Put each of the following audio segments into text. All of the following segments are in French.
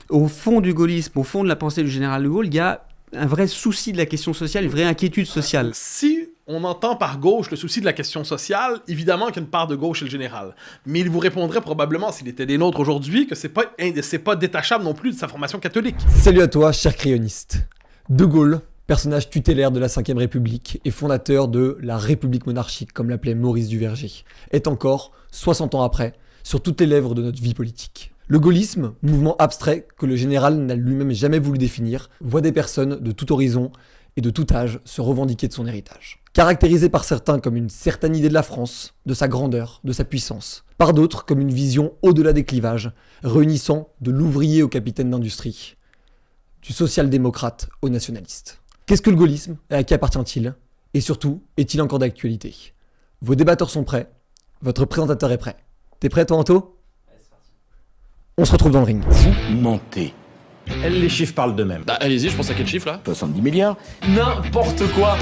Au fond du gaullisme, au fond de la pensée du général de Gaulle, il y a un vrai souci de la question sociale, une vraie inquiétude sociale. Si on entend par gauche le souci de la question sociale, évidemment qu'il y a une part de gauche chez le général. Mais il vous répondrait probablement, s'il était des nôtres aujourd'hui, que c'est pas détachable non plus de sa formation catholique. Salut à toi, cher crayonniste. De Gaulle, personnage tutélaire de la Ve République et fondateur de la République monarchique, comme l'appelait Maurice Duverger, est encore, 60 ans après, sur toutes les lèvres de notre vie politique. Le gaullisme, mouvement abstrait que le général n'a lui-même jamais voulu définir, voit des personnes de tout horizon et de tout âge se revendiquer de son héritage. Caractérisé par certains comme une certaine idée de la France, de sa grandeur, de sa puissance, par d'autres comme une vision au-delà des clivages, réunissant de l'ouvrier au capitaine d'industrie, du social-démocrate au nationaliste. Qu'est-ce que le gaullisme et à qui appartient-il? Et surtout, est-il encore d'actualité? Vos débatteurs sont prêts, votre présentateur est prêt. T'es prêt toi Anto? On se retrouve dans le ring. Vous mentez. Les chiffres parlent d'eux-mêmes. Bah allez-y, je pense à quel chiffre là? 70 milliards. N'importe quoi.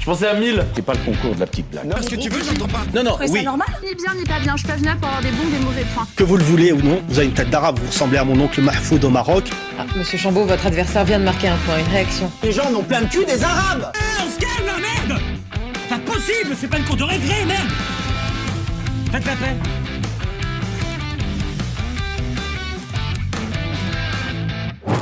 Je pensais à 1000. C'est pas le concours de la petite blague. Parce que tu veux, j'entends pas. Non, Trouvez ça normal? Ni bien ni pas bien, je peux venir pour avoir des bons, des mauvais points. Que vous le voulez ou non, vous avez une tête d'arabe, vous ressemblez à mon oncle Mahfoud au Maroc. Ah, Monsieur Chambaud, votre adversaire vient de marquer un point, une réaction. Les gens n'ont plein le cul des arabes. On se calme là, merde! Pas possible, c'est pas une cour de récré, merde! Faites la paix.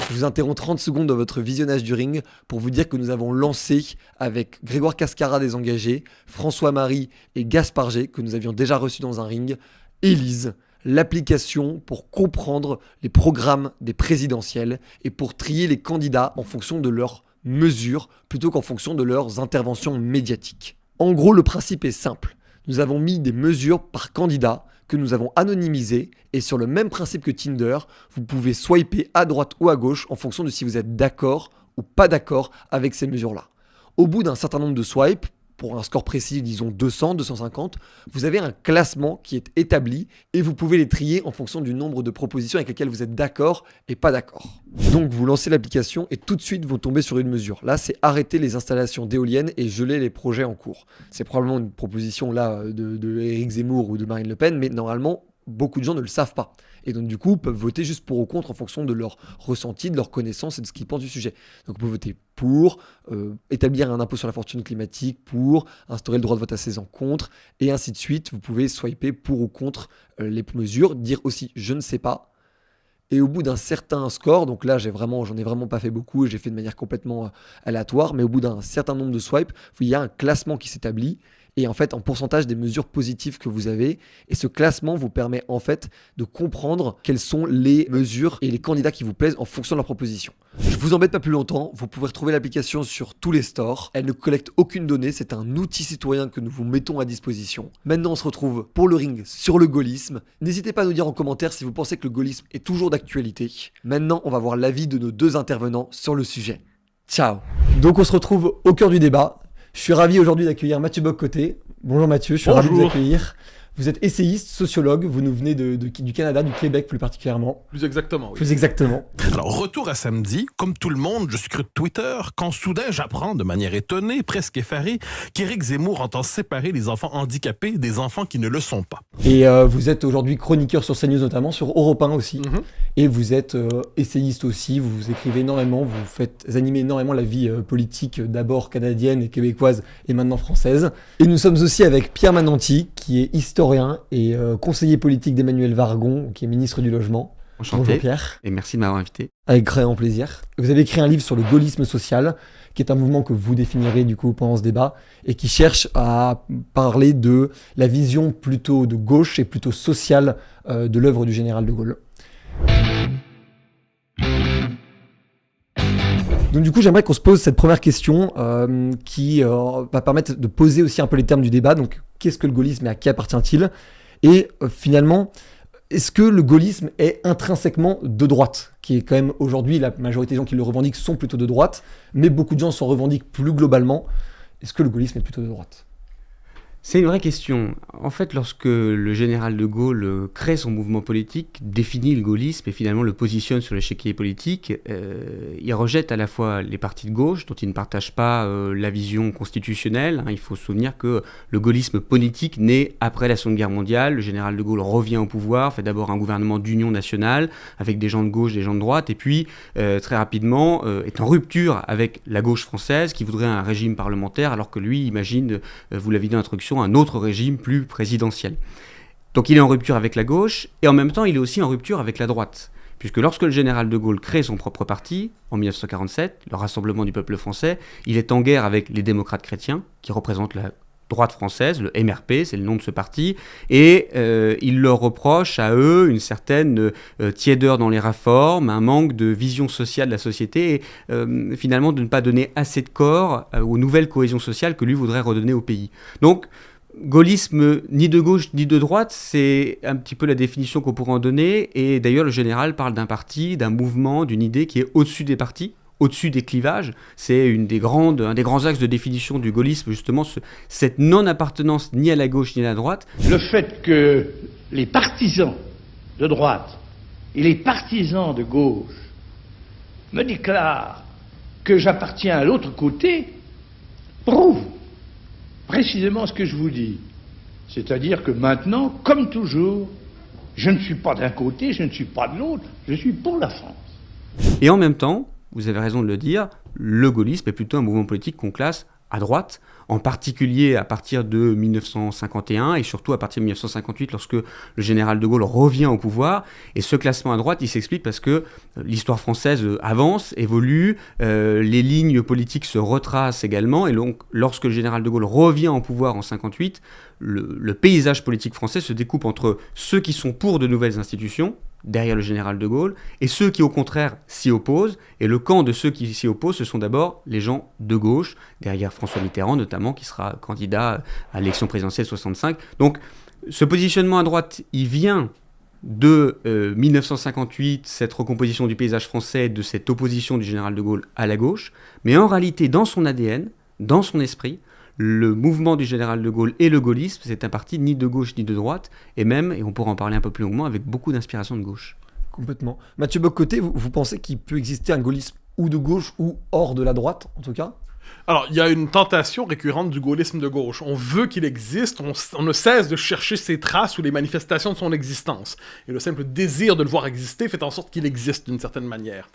Je vous interromps 30 secondes dans votre visionnage du ring pour vous dire que nous avons lancé avec Grégoire Cascara des Engagés, François-Marie et Gaspard G, que nous avions déjà reçus dans un ring, Élise, l'application pour comprendre les programmes des présidentielles et pour trier les candidats en fonction de leurs mesures plutôt qu'en fonction de leurs interventions médiatiques. En gros, le principe est simple. Nous avons mis des mesures par candidat que nous avons anonymisées et sur le même principe que Tinder, vous pouvez swiper à droite ou à gauche en fonction de si vous êtes d'accord ou pas d'accord avec ces mesures-là. Au bout d'un certain nombre de swipes, pour un score précis, disons 200, 250, vous avez un classement qui est établi et vous pouvez les trier en fonction du nombre de propositions avec lesquelles vous êtes d'accord et pas d'accord. Donc vous lancez l'application et tout de suite vous tombez sur une mesure. Là, c'est arrêter les installations d'éoliennes et geler les projets en cours. C'est probablement une proposition là de Éric Zemmour ou de Marine Le Pen, mais normalement, beaucoup de gens ne le savent pas. Et donc du coup, peuvent voter juste pour ou contre en fonction de leur ressenti, de leur connaissance et de ce qu'ils pensent du sujet. Donc vous pouvez voter pour, établir un impôt sur la fortune climatique, pour, instaurer le droit de vote à 16 ans contre, et ainsi de suite. Vous pouvez swiper pour ou contre les mesures, dire aussi je ne sais pas. Et au bout d'un certain score, donc là j'en ai vraiment pas fait beaucoup, j'ai fait de manière complètement aléatoire, mais au bout d'un certain nombre de swipes, il y a un classement qui s'établit, et en fait en pourcentage des mesures positives que vous avez. Et ce classement vous permet en fait de comprendre quelles sont les mesures et les candidats qui vous plaisent en fonction de leur proposition. Je vous embête pas plus longtemps, vous pouvez retrouver l'application sur tous les stores. Elle ne collecte aucune donnée, c'est un outil citoyen que nous vous mettons à disposition. Maintenant on se retrouve pour le ring sur le gaullisme. N'hésitez pas à nous dire en commentaire si vous pensez que le gaullisme est toujours d'actualité. Maintenant on va voir l'avis de nos deux intervenants sur le sujet. Ciao. Donc on se retrouve au cœur du débat. Je suis ravi aujourd'hui d'accueillir Mathieu Bock-Côté. Bonjour Mathieu, je suis ravi de vous accueillir. Vous êtes essayiste, sociologue, vous nous venez du Canada, du Québec plus particulièrement. Plus exactement, oui. Plus exactement. Alors, retour à samedi, comme tout le monde, je scrute Twitter, quand soudain j'apprends de manière étonnée, presque effarée, qu'Éric Zemmour entend séparer les enfants handicapés des enfants qui ne le sont pas. Et vous êtes aujourd'hui chroniqueur sur CNews notamment, sur Europe 1 aussi. Et vous êtes essayiste aussi, vous écrivez énormément, vous animez énormément la vie politique, d'abord canadienne et québécoise et maintenant française. Et nous sommes aussi avec Pierre Mananti, qui est historien et conseiller politique d'Emmanuel Vargon, qui est ministre du Logement. Enchanté. Bonjour Pierre. Et merci de m'avoir invité. Avec grand plaisir. Vous avez écrit un livre sur le gaullisme social, qui est un mouvement que vous définirez du coup pendant ce débat, et qui cherche à parler de la vision plutôt de gauche et plutôt sociale de l'œuvre du général de Gaulle. Donc du coup, j'aimerais qu'on se pose cette première question qui va permettre de poser aussi un peu les termes du débat. Donc, qu'est-ce que le gaullisme et à qui appartient-il? Et finalement, est-ce que le gaullisme est intrinsèquement de droite? Qui est quand même aujourd'hui, la majorité des gens qui le revendiquent sont plutôt de droite, mais beaucoup de gens s'en revendiquent plus globalement. Est-ce que le gaullisme est plutôt de droite? C'est une vraie question. En fait, lorsque le général de Gaulle crée son mouvement politique, définit le gaullisme et finalement le positionne sur l'échiquier politique, il rejette à la fois les partis de gauche, dont il ne partage pas la vision constitutionnelle. Il faut se souvenir que le gaullisme politique naît après la Seconde Guerre mondiale. Le général de Gaulle revient au pouvoir, fait d'abord un gouvernement d'union nationale, avec des gens de gauche, des gens de droite, et puis très rapidement est en rupture avec la gauche française, qui voudrait un régime parlementaire, alors que lui imagine, vous l'avez dit en introduction, un autre régime plus présidentiel. Donc il est en rupture avec la gauche, et en même temps il est aussi en rupture avec la droite. Puisque lorsque le général de Gaulle crée son propre parti, en 1947, le Rassemblement du peuple français, il est en guerre avec les démocrates chrétiens, qui représentent la droite française, le MRP, c'est le nom de ce parti, et il leur reproche à eux une certaine tiédeur dans les réformes, un manque de vision sociale de la société, et finalement de ne pas donner assez de corps aux nouvelles cohésions sociales que lui voudrait redonner au pays. Donc, gaullisme ni de gauche ni de droite, c'est un petit peu la définition qu'on pourrait en donner, et d'ailleurs le général parle d'un parti, d'un mouvement, d'une idée qui est au-dessus des partis, au-dessus des clivages. C'est un des grands axes de définition du gaullisme, justement, cette non-appartenance ni à la gauche ni à la droite. Le fait que les partisans de droite et les partisans de gauche me déclarent que j'appartiens à l'autre côté prouve précisément ce que je vous dis. C'est-à-dire que maintenant, comme toujours, je ne suis pas d'un côté, je ne suis pas de l'autre, je suis pour la France. Et en même temps, vous avez raison de le dire, le gaullisme est plutôt un mouvement politique qu'on classe à droite, en particulier à partir de 1951 et surtout à partir de 1958 lorsque le général de Gaulle revient au pouvoir. Et ce classement à droite, il s'explique parce que l'histoire française avance, évolue, les lignes politiques se retracent également, et donc lorsque le général de Gaulle revient au pouvoir en 1958, le paysage politique français se découpe entre ceux qui sont pour de nouvelles institutions, derrière le général de Gaulle, et ceux qui au contraire s'y opposent, et le camp de ceux qui s'y opposent, ce sont d'abord les gens de gauche, derrière François Mitterrand notamment, qui sera candidat à l'élection présidentielle 65. Donc ce positionnement à droite, il vient de 1958, cette recomposition du paysage français, de cette opposition du général de Gaulle à la gauche, mais en réalité, dans son ADN, dans son esprit, le mouvement du général de Gaulle et le gaullisme, c'est un parti ni de gauche ni de droite, et même, et on pourra en parler un peu plus longuement, avec beaucoup d'inspiration de gauche. Complètement. Mathieu Bock-Côté, vous pensez qu'il peut exister un gaullisme ou de gauche ou hors de la droite, en tout cas ? Alors, il y a une tentation récurrente du gaullisme de gauche. On veut qu'il existe, on ne cesse de chercher ses traces ou les manifestations de son existence. Et le simple désir de le voir exister fait en sorte qu'il existe d'une certaine manière.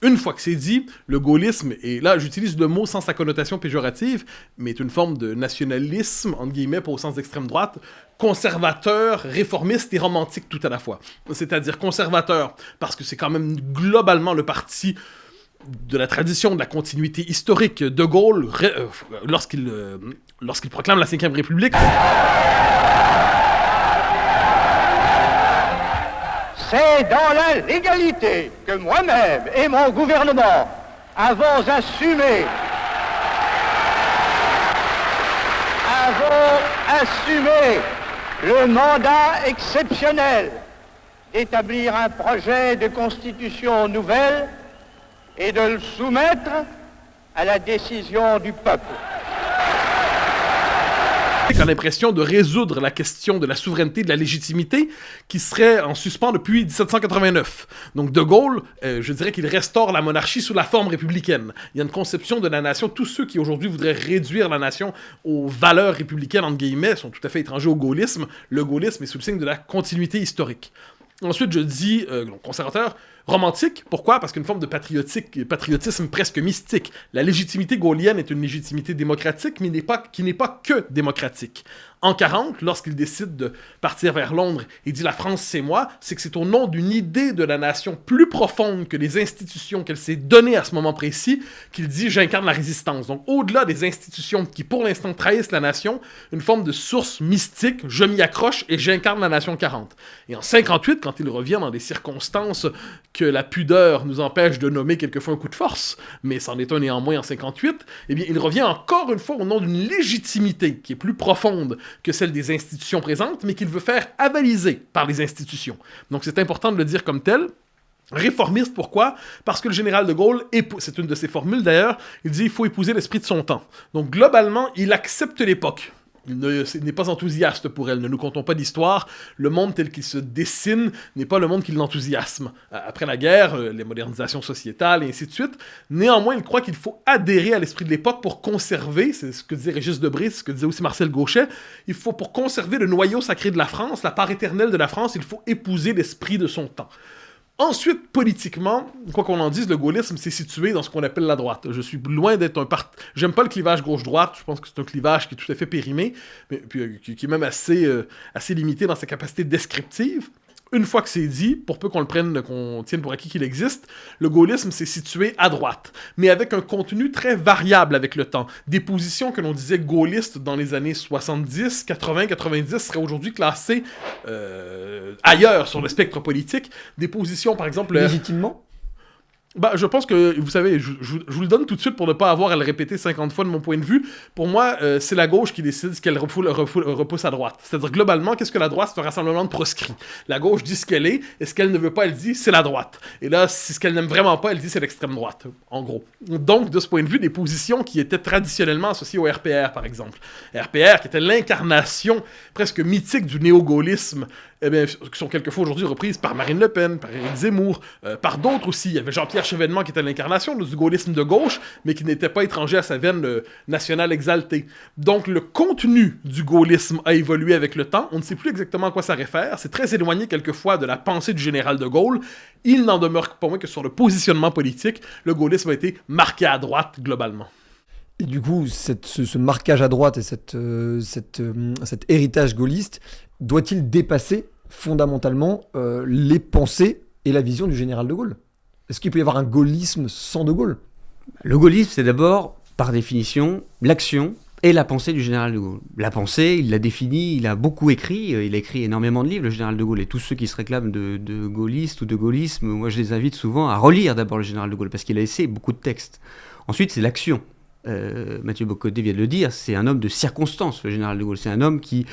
Une fois que c'est dit, le gaullisme, et là j'utilise le mot sans sa connotation péjorative, mais est une forme de nationalisme, entre guillemets, pas au sens d'extrême droite, conservateur, réformiste et romantique tout à la fois. C'est-à-dire conservateur, parce que c'est quand même globalement le parti de la tradition, de la continuité historique. De Gaulle, lorsqu'il proclame la Ve République... C'est dans la légalité que moi-même et mon gouvernement avons assumé le mandat exceptionnel d'établir un projet de constitution nouvelle et de le soumettre à la décision du peuple. A l'impression de résoudre la question de la souveraineté, de la légitimité, qui serait en suspens depuis 1789. Donc De Gaulle, je dirais qu'il restaure la monarchie sous la forme républicaine. Il y a une conception de la nation. Tous ceux qui aujourd'hui voudraient réduire la nation aux valeurs républicaines, entre guillemets, sont tout à fait étrangers au gaullisme. Le gaullisme est sous le signe de la continuité historique. Ensuite, je dis conservateur, romantique. Pourquoi? Parce qu'une forme de patriotisme presque mystique. La légitimité gaulienne est une légitimité démocratique, mais qui n'est pas que démocratique. En 1940, lorsqu'il décide de partir vers Londres et dit « La France, c'est moi », c'est que c'est au nom d'une idée de la nation plus profonde que les institutions qu'elle s'est données à ce moment précis qu'il dit « J'incarne la résistance ». Donc, au-delà des institutions qui, pour l'instant, trahissent la nation, une forme de source mystique, je m'y accroche et j'incarne la nation 40. Et en 1958, quand il revient dans des circonstances que la pudeur nous empêche de nommer quelquefois un coup de force, mais c'en est un néanmoins en 1958, eh bien, il revient encore une fois au nom d'une légitimité qui est plus profonde que celle des institutions présentes, mais qu'il veut faire avaliser par les institutions. Donc c'est important de le dire comme tel. Réformiste, pourquoi? Parce que le général de Gaulle, c'est une de ses formules d'ailleurs, il dit il faut épouser l'esprit de son temps. Donc globalement, il accepte l'époque. n'est pas enthousiaste pour elle. Ne nous contons pas d'histoire. Le monde tel qu'il se dessine n'est pas le monde qui l'enthousiasme. Après la guerre, les modernisations sociétales et ainsi de suite. Néanmoins, il croit qu'il faut adhérer à l'esprit de l'époque pour conserver, c'est ce que disait Régis Debray, c'est ce que disait aussi Marcel Gauchet, il faut pour conserver le noyau sacré de la France, la part éternelle de la France, il faut épouser l'esprit de son temps. Ensuite, politiquement, quoi qu'on en dise, le gaullisme s'est situé dans ce qu'on appelle la droite. Je suis loin d'être un parti... J'aime pas le clivage gauche-droite, je pense que c'est un clivage qui est tout à fait périmé, mais puis, qui est même assez limité dans sa capacité descriptive. Une fois que c'est dit, pour peu qu'on tienne pour acquis qu'il existe, le gaullisme s'est situé à droite, mais avec un contenu très variable avec le temps. Des positions que l'on disait gaullistes dans les années 70, 80, 90 seraient aujourd'hui classées ailleurs sur le spectre politique. Des positions, par exemple... Légitimement? Je pense que, vous savez, je vous le donne tout de suite pour ne pas avoir à le répéter 50 fois de mon point de vue. Pour moi, c'est la gauche qui décide ce qu'elle repousse à droite. C'est-à-dire, globalement, qu'est-ce que la droite? C'est un rassemblement de proscrits. La gauche dit ce qu'elle est, et ce qu'elle ne veut pas, elle dit c'est la droite. Et là, si ce qu'elle n'aime vraiment pas, elle dit c'est l'extrême droite, en gros. Donc, de ce point de vue, des positions qui étaient traditionnellement associées au RPR, par exemple. RPR, qui était l'incarnation presque mythique du néo-gaullisme, qui sont quelquefois aujourd'hui reprises par Marine Le Pen, par Éric Zemmour, par d'autres aussi. Il y avait Jean-Pierre Chevènement qui était l'incarnation du gaullisme de gauche, mais qui n'était pas étranger à sa veine nationale exaltée. Donc le contenu du gaullisme a évolué avec le temps. On ne sait plus exactement à quoi ça réfère. C'est très éloigné quelquefois de la pensée du général de Gaulle. Il n'en demeure pas moins que sur le positionnement politique, le gaullisme a été marqué à droite globalement. Et du coup, ce marquage à droite et cet héritage gaulliste, doit-il dépasser fondamentalement les pensées et la vision du général de Gaulle? Est-ce qu'il peut y avoir un gaullisme sans de Gaulle? Le gaullisme, c'est d'abord, par définition, l'action et la pensée du général de Gaulle. La pensée, il l'a définie, il a beaucoup écrit, il a écrit énormément de livres, le général de Gaulle, et tous ceux qui se réclament de gaullistes ou de gaullisme, moi je les invite souvent à relire d'abord le général de Gaulle, parce qu'il a laissé beaucoup de textes. Ensuite, c'est l'action. Mathieu Bocoté vient de le dire, c'est un homme de circonstance, le général de Gaulle. C'est un homme qui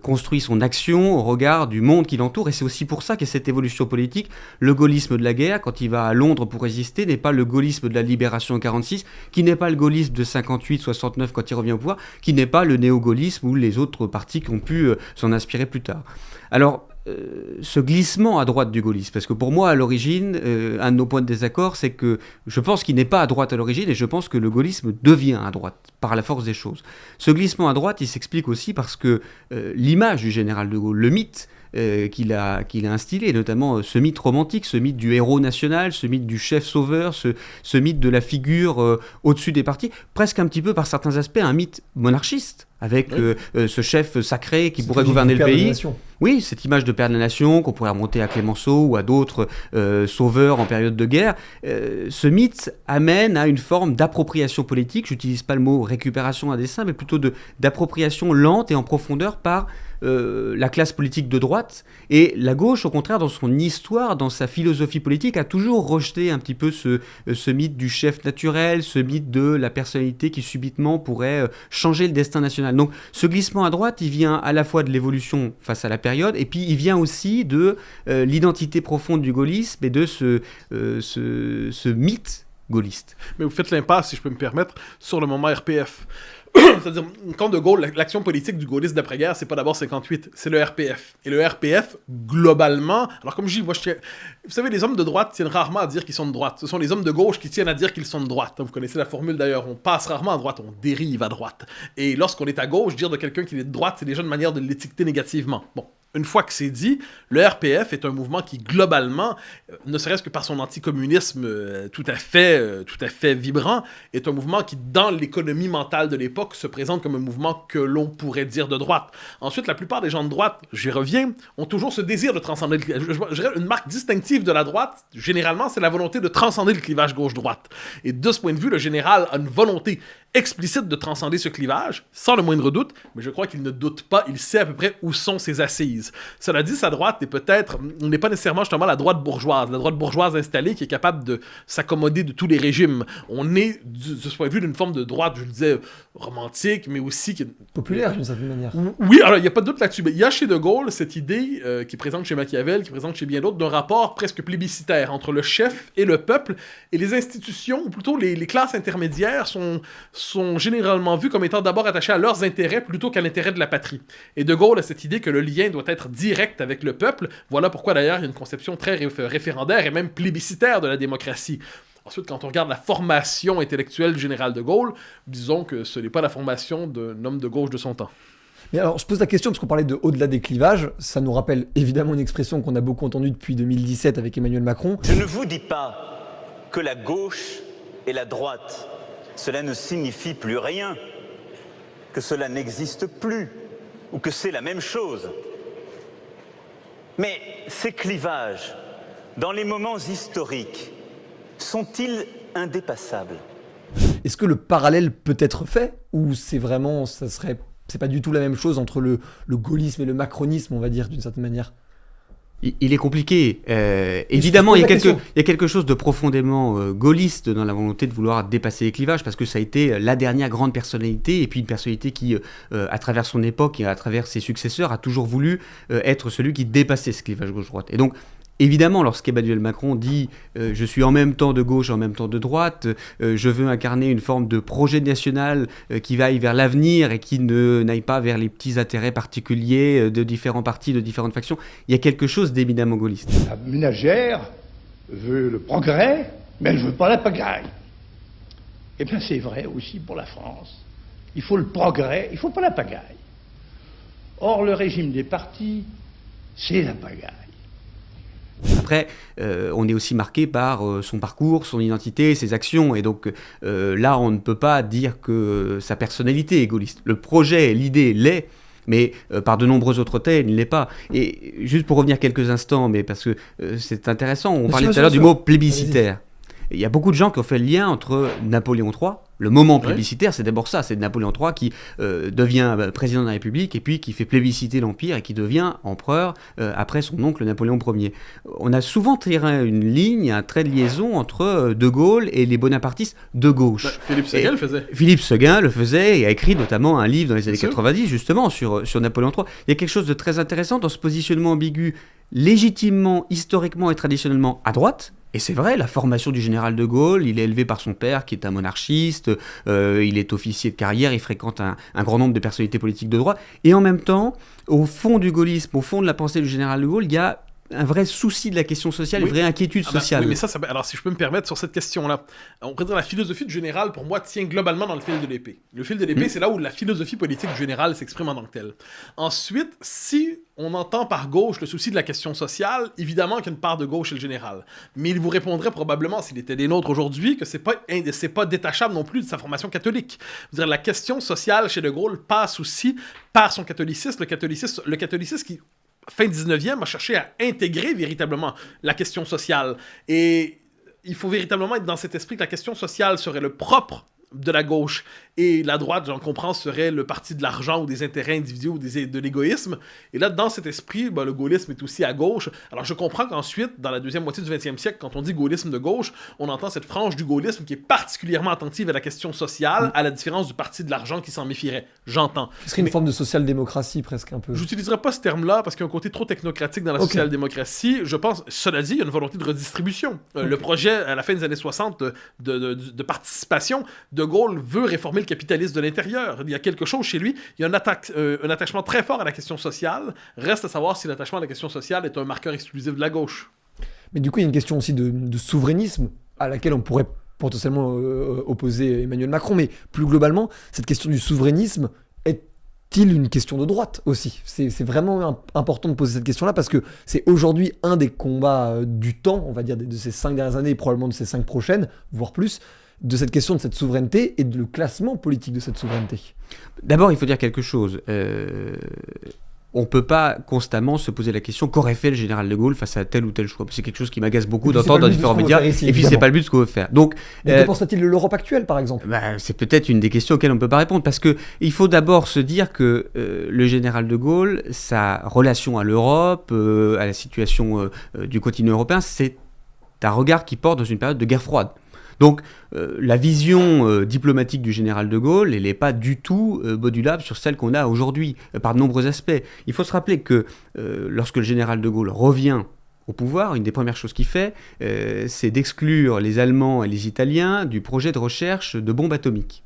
construit son action au regard du monde qui l'entoure, et c'est aussi pour ça qu'il y a cette évolution politique. Le gaullisme de la guerre, quand il va à Londres pour résister, n'est pas le gaullisme de la libération en 46, qui n'est pas le gaullisme de 58-69 quand il revient au pouvoir, qui n'est pas le néo-gaullisme ou les autres partis qui ont pu s'en inspirer plus tard. Alors, ce glissement à droite du gaullisme, parce que pour moi, à l'origine, un de nos points de désaccord, c'est que je pense qu'il n'est pas à droite à l'origine, et je pense que le gaullisme devient à droite, par la force des choses. Ce glissement à droite, il s'explique aussi parce que l'image du général de Gaulle, le mythe qu'il a instillé, notamment ce mythe romantique, ce mythe du héros national, ce mythe du chef sauveur, ce mythe de la figure au-dessus des partis, presque un petit peu par certains aspects un mythe monarchiste, avec ce chef sacré qui pourrait gouverner le pays. Oui, cette image de père de la nation qu'on pourrait remonter à Clémenceau ou à d'autres sauveurs en période de guerre. Ce mythe amène à une forme d'appropriation politique, j'utilise pas le mot récupération à dessein, mais plutôt d'appropriation lente et en profondeur par la classe politique de droite, et la gauche, au contraire, dans son histoire, dans sa philosophie politique, a toujours rejeté un petit peu ce mythe du chef naturel, ce mythe de la personnalité qui subitement pourrait changer le destin national. Donc ce glissement à droite, il vient à la fois de l'évolution face à la période, et puis il vient aussi de l'identité profonde du gaullisme et de ce mythe gaulliste. Mais vous faites l'impasse, si je peux me permettre, sur le moment RPF. C'est-à-dire, quand de Gaulle, l'action politique du gaullisme d'après-guerre, c'est pas d'abord 58, c'est le RPF. Et le RPF, globalement, alors comme je dis, moi vous savez, les hommes de droite tiennent rarement à dire qu'ils sont de droite. Ce sont les hommes de gauche qui tiennent à dire qu'ils sont de droite. Vous connaissez la formule d'ailleurs, on passe rarement à droite, on dérive à droite. Et lorsqu'on est à gauche, dire de quelqu'un qu'il est de droite, c'est déjà une manière de l'étiqueter négativement. Bon. Une fois que c'est dit, le RPF est un mouvement qui, globalement, ne serait-ce que par son anticommunisme tout à fait vibrant, est un mouvement qui, dans l'économie mentale de l'époque, se présente comme un mouvement que l'on pourrait dire de droite. Ensuite, la plupart des gens de droite, j'y reviens, ont toujours ce désir de transcender je dirais une marque distinctive de la droite, généralement, c'est la volonté de transcender le clivage gauche-droite. Et de ce point de vue, le général a une volonté explicite de transcender ce clivage, sans le moindre doute, mais je crois qu'il ne doute pas, il sait à peu près où sont ses assises. Cela dit, sa droite n'est pas nécessairement justement la droite bourgeoise installée qui est capable de s'accommoder de tous les régimes. On est, de ce point de vue, d'une forme de droite, je le disais, romantique, mais aussi... populaire, d'une certaine manière. Oui, alors il n'y a pas de doute là-dessus, mais il y a chez De Gaulle cette idée, qui est présente chez Machiavel, qui est présente chez bien d'autres, d'un rapport presque plébiscitaire entre le chef et le peuple, et les institutions, ou plutôt les classes intermédiaires, sont sont généralement vus comme étant d'abord attachés à leurs intérêts plutôt qu'à l'intérêt de la patrie. Et De Gaulle a cette idée que le lien doit être direct avec le peuple. Voilà pourquoi d'ailleurs il y a une conception très référendaire et même plébiscitaire de la démocratie. Ensuite, quand on regarde la formation intellectuelle du général de Gaulle, disons que ce n'est pas la formation d'un homme de gauche de son temps. Mais alors, je pose la question, parce qu'on parlait de au-delà des clivages, ça nous rappelle évidemment une expression qu'on a beaucoup entendue depuis 2017 avec Emmanuel Macron. Je ne vous dis pas que la gauche et la droite, cela ne signifie plus rien, que cela n'existe plus, ou que c'est la même chose. Mais ces clivages, dans les moments historiques, sont-ils indépassables ? Est-ce que le parallèle peut être fait, ou c'est vraiment, c'est pas du tout la même chose entre le gaullisme et le macronisme, on va dire, d'une certaine manière ? Il est compliqué. Évidemment, il y a quelque chose de profondément gaulliste dans la volonté de vouloir dépasser les clivages, parce que ça a été la dernière grande personnalité, et puis une personnalité qui, à travers son époque et à travers ses successeurs, a toujours voulu être celui qui dépassait ce clivage gauche-droite. Et donc, évidemment, lorsqu'Emmanuel Macron dit « je suis en même temps de gauche, en même temps de droite, je veux incarner une forme de projet national qui va aller vers l'avenir et qui n'aille pas vers les petits intérêts particuliers de différents partis, de différentes factions », il y a quelque chose d'éminemment gaulliste. La ménagère veut le progrès, mais elle ne veut pas la pagaille. Eh bien, c'est vrai aussi pour la France. Il faut le progrès, il ne faut pas la pagaille. Or, le régime des partis, c'est la pagaille. Après, on est aussi marqué par son parcours, son identité, ses actions, et donc là, on ne peut pas dire que sa personnalité est gaulliste. Le projet, l'idée l'est, mais par de nombreux autres traits, il ne l'est pas. Et juste pour revenir quelques instants, mais parce que c'est intéressant, on parlait tout à l'heure du mot plébiscitaire. Il y a beaucoup de gens qui ont fait le lien entre Napoléon III, le moment plébiscitaire, c'est d'abord ça, c'est Napoléon III qui devient président de la République et puis qui fait plébisciter l'Empire et qui devient empereur après son oncle Napoléon Ier. On a souvent tiré une ligne, un trait de liaison entre De Gaulle et les bonapartistes de gauche. Philippe Séguin le faisait. Philippe Séguin le faisait et a écrit notamment un livre dans les années 90 justement sur Napoléon III. Il y a quelque chose de très intéressant dans ce positionnement ambigu, légitimement, historiquement et traditionnellement à droite. Et c'est vrai, la formation du général de Gaulle, il est élevé par son père qui est un monarchiste, il est officier de carrière, il fréquente un grand nombre de personnalités politiques de droite. Et en même temps, au fond du gaullisme, au fond de la pensée du général de Gaulle, il y a un vrai souci de la question sociale, une vraie inquiétude sociale. Oui, mais ça, alors si je peux me permettre sur cette question-là, on pourrait dire la philosophie du général, pour moi, tient globalement dans le fil de l'épée. Le fil de l'épée, c'est là où la philosophie politique du général s'exprime en tant que telle. Ensuite, si on entend par gauche le souci de la question sociale, évidemment qu'il y a une part de gauche chez le général. Mais il vous répondrait probablement, s'il était des nôtres aujourd'hui, que c'est pas détachable non plus de sa formation catholique. Dire, la question sociale chez De Gaulle passe aussi par son catholicisme, le catholicisme qui fin 19e, a cherché à intégrer véritablement la question sociale. Et il faut véritablement être dans cet esprit que la question sociale serait le propre de la gauche, et la droite, j'en comprends, serait le parti de l'argent ou des intérêts individuels ou de l'égoïsme. Et là, dans cet esprit, le gaullisme est aussi à gauche. Alors je comprends qu'ensuite, dans la deuxième moitié du 20e siècle, quand on dit gaullisme de gauche, on entend cette frange du gaullisme qui est particulièrement attentive à la question sociale, à la différence du parti de l'argent qui s'en méfierait. J'entends. Ce serait une forme de social-démocratie presque un peu. J'utiliserai pas ce terme-là parce qu'il y a un côté trop technocratique dans la social-démocratie. Je pense, cela dit, il y a une volonté de redistribution. Le projet, à la fin des années 60, de participation, De Gaulle veut réformer le capitalisme de l'intérieur. Il y a quelque chose chez lui, il y a un attachement très fort à la question sociale. Reste à savoir si l'attachement à la question sociale est un marqueur exclusif de la gauche. Mais du coup, il y a une question aussi de souverainisme à laquelle on pourrait potentiellement opposer Emmanuel Macron. Mais plus globalement, cette question du souverainisme est-il une question de droite aussi ? C'est vraiment important de poser cette question-là parce que c'est aujourd'hui un des combats du temps, on va dire de ces 5 dernières années et probablement de ces 5 prochaines, voire plus, de cette question de cette souveraineté et le classement politique de cette souveraineté. D'abord, il faut dire quelque chose. On ne peut pas constamment se poser la question qu'aurait fait le général de Gaulle face à tel ou tel choix. C'est quelque chose qui m'agace beaucoup d'entendre dans différents médias. Et puis, c'est pas le but de ce qu'on veut faire. Donc, que pense-t-il de l'Europe actuelle, par exemple ? C'est peut-être une des questions auxquelles on ne peut pas répondre. Parce qu'il faut d'abord se dire que le général de Gaulle, sa relation à l'Europe, à la situation du continent européen, c'est un regard qui porte dans une période de guerre froide. Donc, la vision diplomatique du général de Gaulle, elle n'est pas du tout modulable sur celle qu'on a aujourd'hui, par de nombreux aspects. Il faut se rappeler que lorsque le général de Gaulle revient au pouvoir, une des premières choses qu'il fait, c'est d'exclure les Allemands et les Italiens du projet de recherche de bombes atomiques.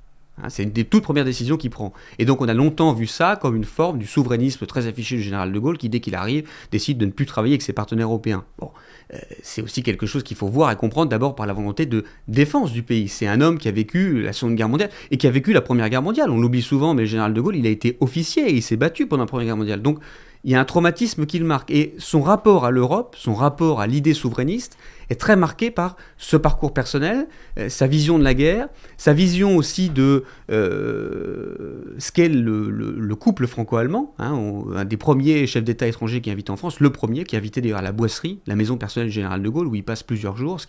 C'est une des toutes premières décisions qu'il prend. Et donc on a longtemps vu ça comme une forme du souverainisme très affiché du général de Gaulle qui, dès qu'il arrive, décide de ne plus travailler avec ses partenaires européens. Bon, c'est aussi quelque chose qu'il faut voir et comprendre d'abord par la volonté de défense du pays. C'est un homme qui a vécu la Seconde Guerre mondiale et qui a vécu la Première Guerre mondiale. On l'oublie souvent, mais le général de Gaulle, il a été officier et il s'est battu pendant la Première Guerre mondiale. Donc il y a un traumatisme qui le marque. Et son rapport à l'Europe, son rapport à l'idée souverainiste, est très marqué par ce parcours personnel, sa vision de la guerre, sa vision aussi de ce qu'est le couple franco-allemand. Un des premiers chefs d'État étrangers qui est invité en France, le premier qui est invité d'ailleurs à la Boisserie, la maison personnelle du général de Gaulle, où il passe plusieurs jours,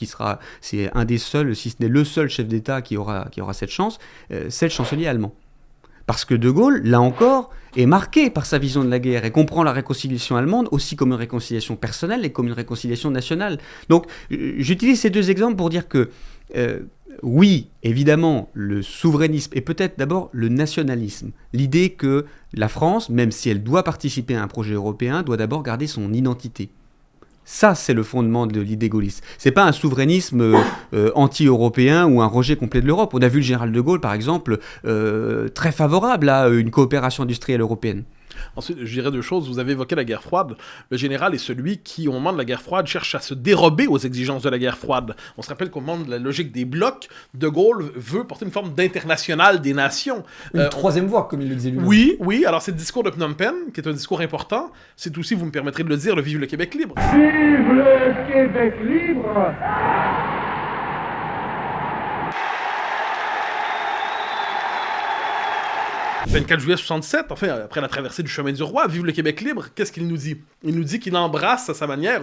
c'est un des seuls, si ce n'est le seul chef d'État qui aura cette chance, c'est le chancelier allemand. Parce que De Gaulle, là encore, est marqué par sa vision de la guerre et comprend la réconciliation allemande aussi comme une réconciliation personnelle et comme une réconciliation nationale. Donc, j'utilise ces deux exemples pour dire que, oui, évidemment, le souverainisme et peut-être d'abord le nationalisme. L'idée que la France, même si elle doit participer à un projet européen, doit d'abord garder son identité. Ça, c'est le fondement de l'idée gaulliste. C'est pas un souverainisme anti-européen ou un rejet complet de l'Europe. On a vu le général de Gaulle, par exemple, très favorable à une coopération industrielle européenne. Ensuite, je dirais deux choses. Vous avez évoqué la guerre froide. Le général est celui qui, au moment de la guerre froide, cherche à se dérober aux exigences de la guerre froide. On se rappelle qu'au moment de la logique des blocs, De Gaulle veut porter une forme d'international des nations. Une troisième voie, comme il le disait lui-même. Oui. Alors, c'est le discours de Phnom Penh, qui est un discours important. C'est aussi, vous me permettrez de le dire, le Vive le Québec libre. Vive le Québec libre! 24 juillet 67, enfin, après la traversée du chemin du roi, vive le Québec libre, qu'est-ce qu'il nous dit? Il nous dit qu'il embrasse à sa manière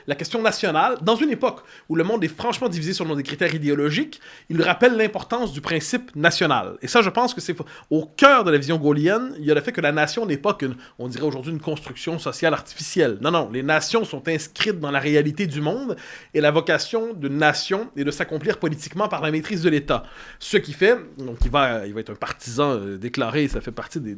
la question nationale. Dans une époque où le monde est franchement divisé selon des critères idéologiques, il rappelle l'importance du principe national. Et ça, je pense que c'est au cœur de la vision gaullienne. Il y a le fait que la nation n'est pas on dirait aujourd'hui, une construction sociale artificielle. Non, les nations sont inscrites dans la réalité du monde et la vocation d'une nation est de s'accomplir politiquement par la maîtrise de l'État. Ce qui fait, donc il va être un partisan déclaré, ça fait partie des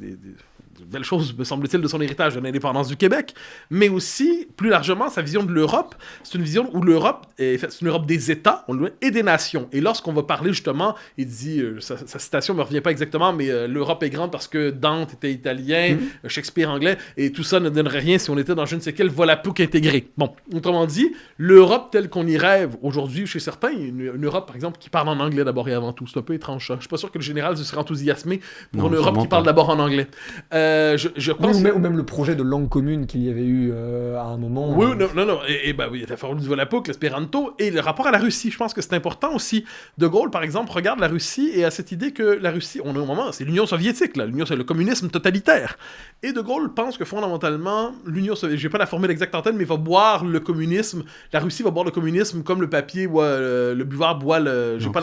belles choses, me semble-t-il, de son héritage de l'indépendance du Québec, mais aussi, plus largement, sa vision de l'Europe. C'est une vision où l'Europe c'est une Europe des États et des nations. Et lorsqu'on va parler, justement, il dit, sa citation ne me revient pas exactement, mais l'Europe est grande parce que Dante était italien, Shakespeare anglais, et tout ça ne donnerait rien si on était dans je ne sais quel Volapük intégré. Bon, autrement dit, l'Europe telle qu'on y rêve aujourd'hui chez certains, une Europe, par exemple, qui parle en anglais d'abord et avant tout. C'est un peu étrange, ça. Je suis pas sûr que le général se serait enthousiasmé pour une Europe qui parle d'abord en anglais. Je pense... ou même le projet de langue commune qu'il y avait eu à un moment. Oui, non. Et oui, il y a la formule du Volapük, l'espéranto, et le rapport à la Russie. Je pense que c'est important aussi. De Gaulle, par exemple, regarde la Russie et a cette idée que la Russie, on est au moment, c'est l'Union soviétique, là. L'Union, c'est le communisme totalitaire. Et De Gaulle pense que fondamentalement, l'Union soviétique, j'ai pas la formule exacte en tête, mais va boire le communisme. La Russie va boire le communisme comme le papier, le buvard boit le. J'ai pas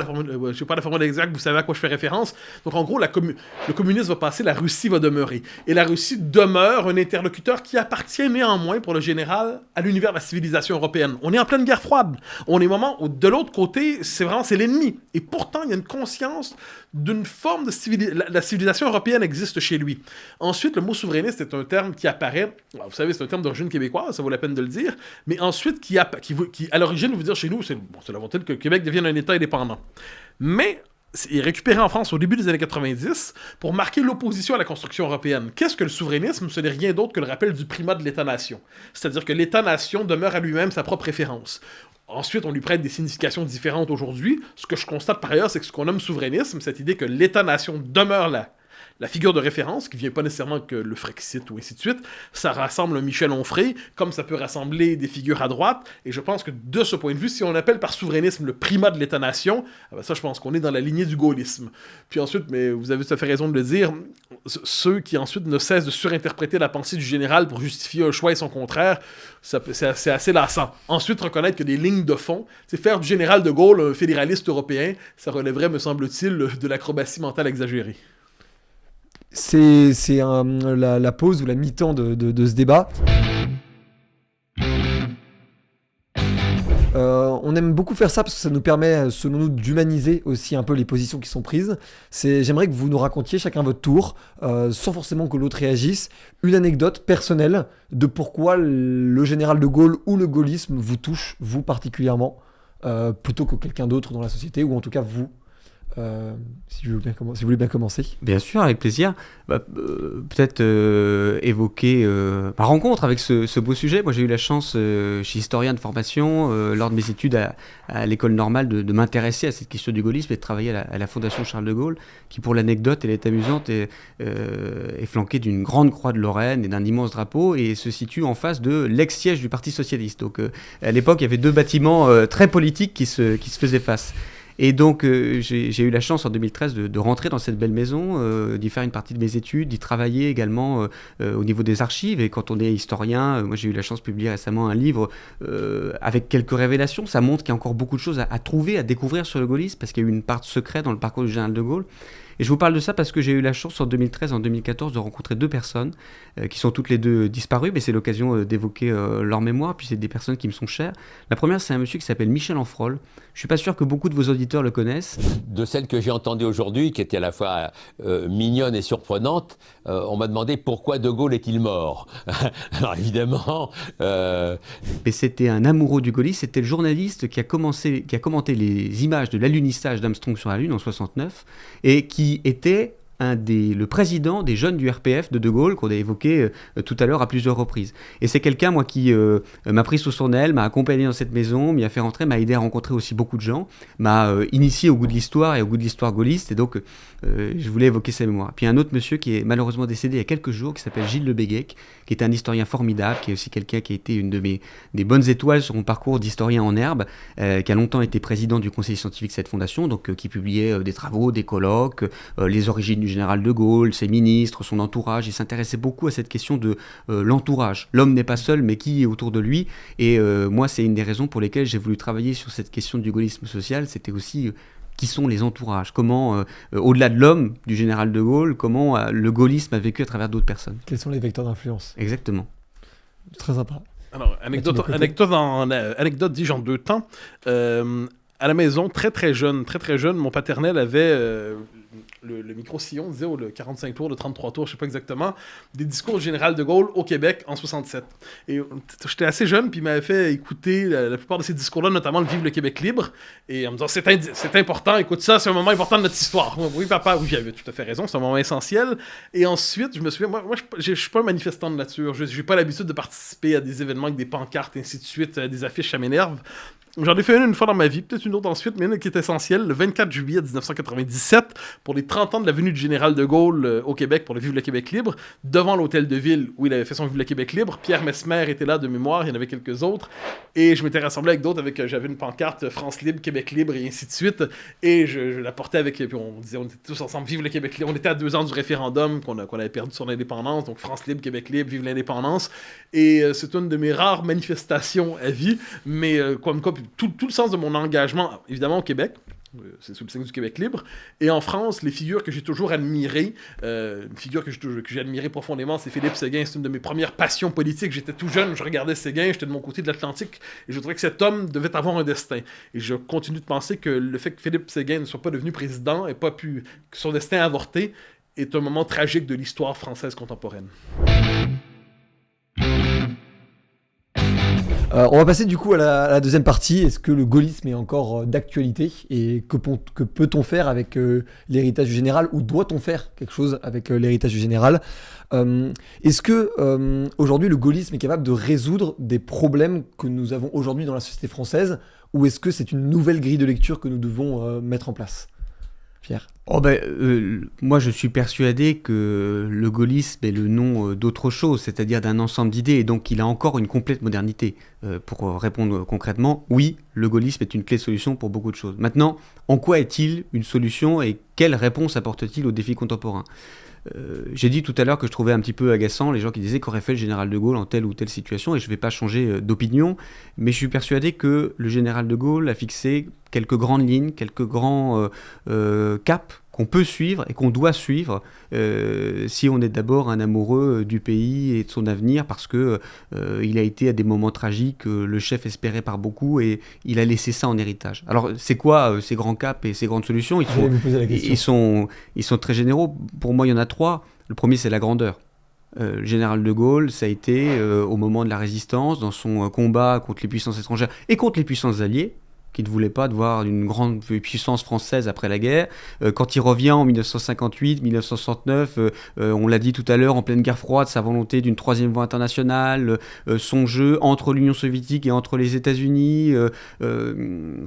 la formule exacte, vous savez à quoi je fais référence. Donc en gros, le communisme va passer, la Russie va demeurer. Et la Russie demeure un interlocuteur qui appartient néanmoins, pour le général, à l'univers de la civilisation européenne. On est en pleine guerre froide. On est au moment où, de l'autre côté, c'est l'ennemi. Et pourtant, il y a une conscience d'une forme de civilisation. La civilisation européenne existe chez lui. Ensuite, le mot souverainiste est un terme qui apparaît, vous savez, c'est un terme d'origine québécoise, ça vaut la peine de le dire, mais ensuite, qui à l'origine, vous dire chez nous, c'est la volonté que le Québec devienne un État indépendant. Mais il est récupéré en France au début des années 90 pour marquer l'opposition à la construction européenne. Qu'est-ce que le souverainisme? Ce n'est rien d'autre que le rappel du primat de l'État-nation. C'est-à-dire que l'État-nation demeure à lui-même sa propre référence. Ensuite, on lui prête des significations différentes aujourd'hui. Ce que je constate par ailleurs, c'est que ce qu'on nomme souverainisme, cette idée que l'État-nation demeure la figure de référence, qui vient pas nécessairement que le Frexit ou ainsi de suite, ça rassemble un Michel Onfray, comme ça peut rassembler des figures à droite, et je pense que de ce point de vue, si on appelle par souverainisme le primat de l'État-nation, ça je pense qu'on est dans la lignée du gaullisme. Puis ensuite, mais vous avez tout à fait raison de le dire, ceux qui ensuite ne cessent de surinterpréter la pensée du général pour justifier un choix et son contraire, c'est assez lassant. Ensuite, reconnaître que des lignes de fond, c'est faire du général de Gaulle un fédéraliste européen, ça relèverait, me semble-t-il, de l'acrobatie mentale exagérée. C'est la pause ou la mi-temps de ce débat. On aime beaucoup faire ça parce que ça nous permet, selon nous, d'humaniser aussi un peu les positions qui sont prises. J'aimerais que vous nous racontiez chacun votre tour, sans forcément que l'autre réagisse, une anecdote personnelle de pourquoi le général de Gaulle ou le gaullisme vous touche, vous particulièrement, plutôt que quelqu'un d'autre dans la société, ou en tout cas vous. Si vous voulez bien commencer. Bien sûr, avec plaisir. Peut-être évoquer ma rencontre avec ce beau sujet. Moi, j'ai eu la chance, je suis historien de formation, lors de mes études à l'école normale, de m'intéresser à cette question du gaullisme et de travailler à la Fondation Charles de Gaulle, qui, pour l'anecdote, elle est amusante, est flanquée d'une grande croix de Lorraine et d'un immense drapeau, et se situe en face de l'ex-siège du Parti socialiste. Donc, à l'époque, il y avait deux bâtiments très politiques qui se faisaient face. Et donc, j'ai eu la chance en 2013 de rentrer dans cette belle maison, d'y faire une partie de mes études, d'y travailler également au niveau des archives. Et quand on est historien, moi j'ai eu la chance de publier récemment un livre avec quelques révélations. Ça montre qu'il y a encore beaucoup de choses à trouver, à découvrir sur le gaullisme, parce qu'il y a eu une part secrète dans le parcours du général de Gaulle. Et je vous parle de ça parce que j'ai eu la chance en 2013 et en 2014 de rencontrer deux personnes qui sont toutes les deux disparues, mais c'est l'occasion d'évoquer leur mémoire, puis c'est des personnes qui me sont chères. La première, c'est un monsieur qui s'appelle Michel Enfrol. Je ne suis pas sûr que beaucoup de vos auditeurs le connaissent. De celle que j'ai entendue aujourd'hui, qui était à la fois mignonne et surprenante, on m'a demandé pourquoi De Gaulle est-il mort. Alors évidemment... Mais c'était un amoureux du gaullisme, c'était le journaliste qui a commenté les images de l'alunissage d'Armstrong sur la Lune en 69, et qui était le président des jeunes du RPF de Gaulle, qu'on a évoqué tout à l'heure à plusieurs reprises. Et c'est quelqu'un, moi, qui m'a pris sous son aile, m'a accompagné dans cette maison, m'y a fait rentrer, m'a aidé à rencontrer aussi beaucoup de gens, m'a initié au goût de l'histoire et au goût de l'histoire gaulliste, et donc je voulais évoquer sa mémoire. Puis un autre monsieur qui est malheureusement décédé il y a quelques jours, qui s'appelle Gilles Le Béguec, qui est un historien formidable, qui est aussi quelqu'un qui a été une des bonnes étoiles sur mon parcours d'historien en herbe, qui a longtemps été président du conseil scientifique de cette fondation, donc qui publiait des travaux, des colloques, les origines du général de Gaulle, ses ministres, son entourage. Il s'intéressait beaucoup à cette question de l'entourage. L'homme n'est pas seul, mais qui est autour de lui. Et moi, c'est une des raisons pour lesquelles j'ai voulu travailler sur cette question du gaullisme social. C'était aussi qui sont les entourages. Comment, au-delà de l'homme, du général de Gaulle, comment le gaullisme a vécu à travers d'autres personnes. Quels sont les vecteurs d'influence ? Exactement. Très sympa. Alors, anecdote dis-je en deux temps. À la maison, très jeune, mon paternel avait le micro-sillon, disait, le 45 tours, le 33 tours, je sais pas exactement, des discours du général de Gaulle au Québec en 67. Et j'étais assez jeune, puis il m'avait fait écouter la plupart de ces discours-là, notamment le Vive le Québec libre, et en me disant, c'est important, écoute ça, c'est un moment important de notre histoire. Oui, papa, oui, j'avais tout à fait raison, c'est un moment essentiel. Et ensuite, je me souviens, moi je suis pas un manifestant de nature, j'ai pas l'habitude de participer à des événements avec des pancartes, et ainsi de suite, des affiches, ça m'énerve. J'en ai fait une fois dans ma vie, peut-être une autre ensuite, mais une qui est essentielle, le 24 juillet 1997, pour les 30 ans de la venue du général de Gaulle au Québec pour le Vive le Québec libre, devant l'hôtel de ville où il avait fait son Vive le Québec libre. Pierre Messmer était là de mémoire, il y en avait quelques autres, et je m'étais rassemblé avec d'autres, j'avais une pancarte France libre, Québec libre, et ainsi de suite, et je la portais avec, puis on disait, on était tous ensemble, Vive le Québec libre. On était à 2 ans du référendum qu'on avait perdu sur l'indépendance, donc France libre, Québec libre, Vive l'indépendance, et c'est une de mes rares manifestations à vie, mais comme quoi, tout le sens de mon engagement, évidemment au Québec, c'est sous le signe du Québec libre, et en France, les figures que j'ai toujours admirées, une figure que j'ai admirée profondément, c'est Philippe Séguin. C'est une de mes premières passions politiques. J'étais tout jeune, je regardais Séguin, j'étais de mon côté de l'Atlantique, et je trouvais que cet homme devait avoir un destin. Et je continue de penser que le fait que Philippe Séguin ne soit pas devenu président, et que son destin avorté, est un moment tragique de l'histoire française contemporaine. On va passer du coup à la deuxième partie. Est-ce que le gaullisme est encore d'actualité et que peut-on faire avec l'héritage du général, ou doit-on faire quelque chose avec l'héritage du général ? Est-ce que aujourd'hui le gaullisme est capable de résoudre des problèmes que nous avons aujourd'hui dans la société française, ou est-ce que c'est une nouvelle grille de lecture que nous devons mettre en place ? Pierre ? Moi, je suis persuadé que le gaullisme est le nom d'autre chose, c'est-à-dire d'un ensemble d'idées, et donc il a encore une complète modernité. Pour répondre concrètement, oui, le gaullisme est une clé de solution pour beaucoup de choses. Maintenant, en quoi est-il une solution et quelle réponse apporte-t-il aux défis contemporains ? J'ai dit tout à l'heure que je trouvais un petit peu agaçant les gens qui disaient qu'aurait fait le général de Gaulle en telle ou telle situation, et je ne vais pas changer d'opinion, mais je suis persuadé que le général de Gaulle a fixé quelques grandes lignes, quelques grands caps qu'on peut suivre et qu'on doit suivre si on est d'abord un amoureux du pays et de son avenir, parce que il a été à des moments tragiques le chef espéré par beaucoup, et il a laissé ça en héritage. Alors c'est quoi ces grands caps et ces grandes solutions ? Ils sont très généraux. Pour moi, il y en a 3. Le premier, c'est la grandeur. Le général de Gaulle, ça a été au moment de la résistance, dans son combat contre les puissances étrangères et contre les puissances alliées, qui ne voulait pas de voir une grande puissance française après la guerre. Quand il revient en 1958, 1969, on l'a dit tout à l'heure, en pleine guerre froide, sa volonté d'une troisième voie internationale, son jeu entre l'Union soviétique et entre les États-Unis,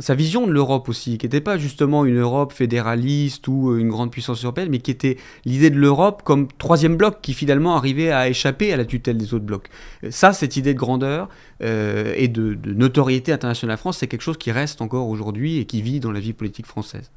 sa vision de l'Europe aussi, qui n'était pas justement une Europe fédéraliste ou une grande puissance européenne, mais qui était l'idée de l'Europe comme troisième bloc qui finalement arrivait à échapper à la tutelle des autres blocs. Ça, cette idée de grandeur et de notoriété internationale de la France, c'est quelque chose qui reste encore aujourd'hui et qui vit dans la vie politique française.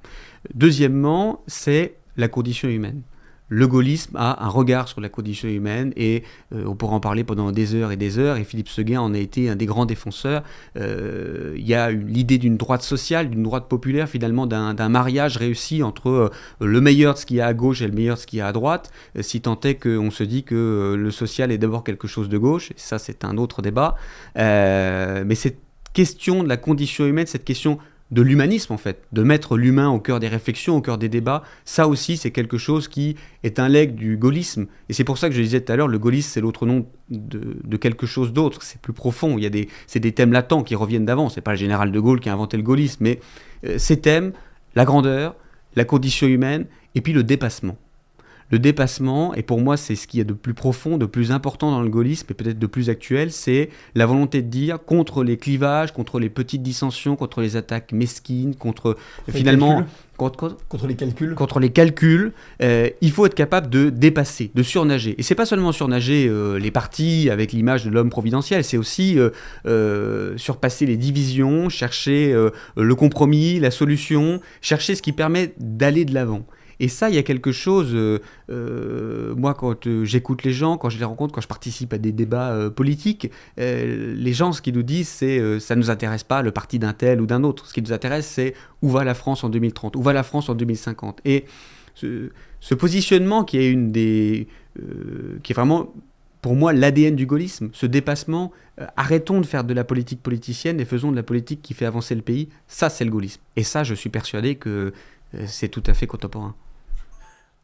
Deuxièmement, c'est la condition humaine. Le gaullisme a un regard sur la condition humaine et on pourra en parler pendant des heures et Philippe Séguin en a été un des grands défenseurs. Il y a l'idée d'une droite sociale, d'une droite populaire, finalement d'un mariage réussi entre le meilleur de ce qu'il y a à gauche et le meilleur de ce qu'il y a à droite, si tant est qu'on se dit que le social est d'abord quelque chose de gauche, et ça c'est un autre débat. Mais cette question de la condition humaine, cette question de l'humanisme en fait, de mettre l'humain au cœur des réflexions, au cœur des débats, ça aussi c'est quelque chose qui est un legs du gaullisme, et c'est pour ça que je disais tout à l'heure, le gaullisme c'est l'autre nom de quelque chose d'autre, c'est plus profond, c'est des thèmes latents qui reviennent d'avant, c'est pas le général de Gaulle qui a inventé le gaullisme, mais ces thèmes, la grandeur, la condition humaine, et puis le dépassement. Le dépassement, et pour moi c'est ce qu'il y a de plus profond, de plus important dans le gaullisme, et peut-être de plus actuel, c'est la volonté de dire contre les clivages, contre les petites dissensions, contre les attaques mesquines, contre finalement... Contre les calculs. Contre les calculs, il faut être capable de dépasser, de surnager. Et c'est pas seulement surnager les partis avec l'image de l'homme providentiel, c'est aussi surpasser les divisions, chercher le compromis, la solution, chercher ce qui permet d'aller de l'avant. Et ça, il y a quelque chose, moi quand j'écoute les gens, quand je les rencontre, quand je participe à des débats politiques, les gens, ce qu'ils nous disent, c'est ça ne nous intéresse pas le parti d'un tel ou d'un autre. Ce qui nous intéresse, c'est où va la France en 2030, où va la France en 2050. Et ce positionnement qui est qui est vraiment, pour moi, l'ADN du gaullisme, ce dépassement, arrêtons de faire de la politique politicienne et faisons de la politique qui fait avancer le pays, ça c'est le gaullisme. Et ça, je suis persuadé que c'est tout à fait contemporain.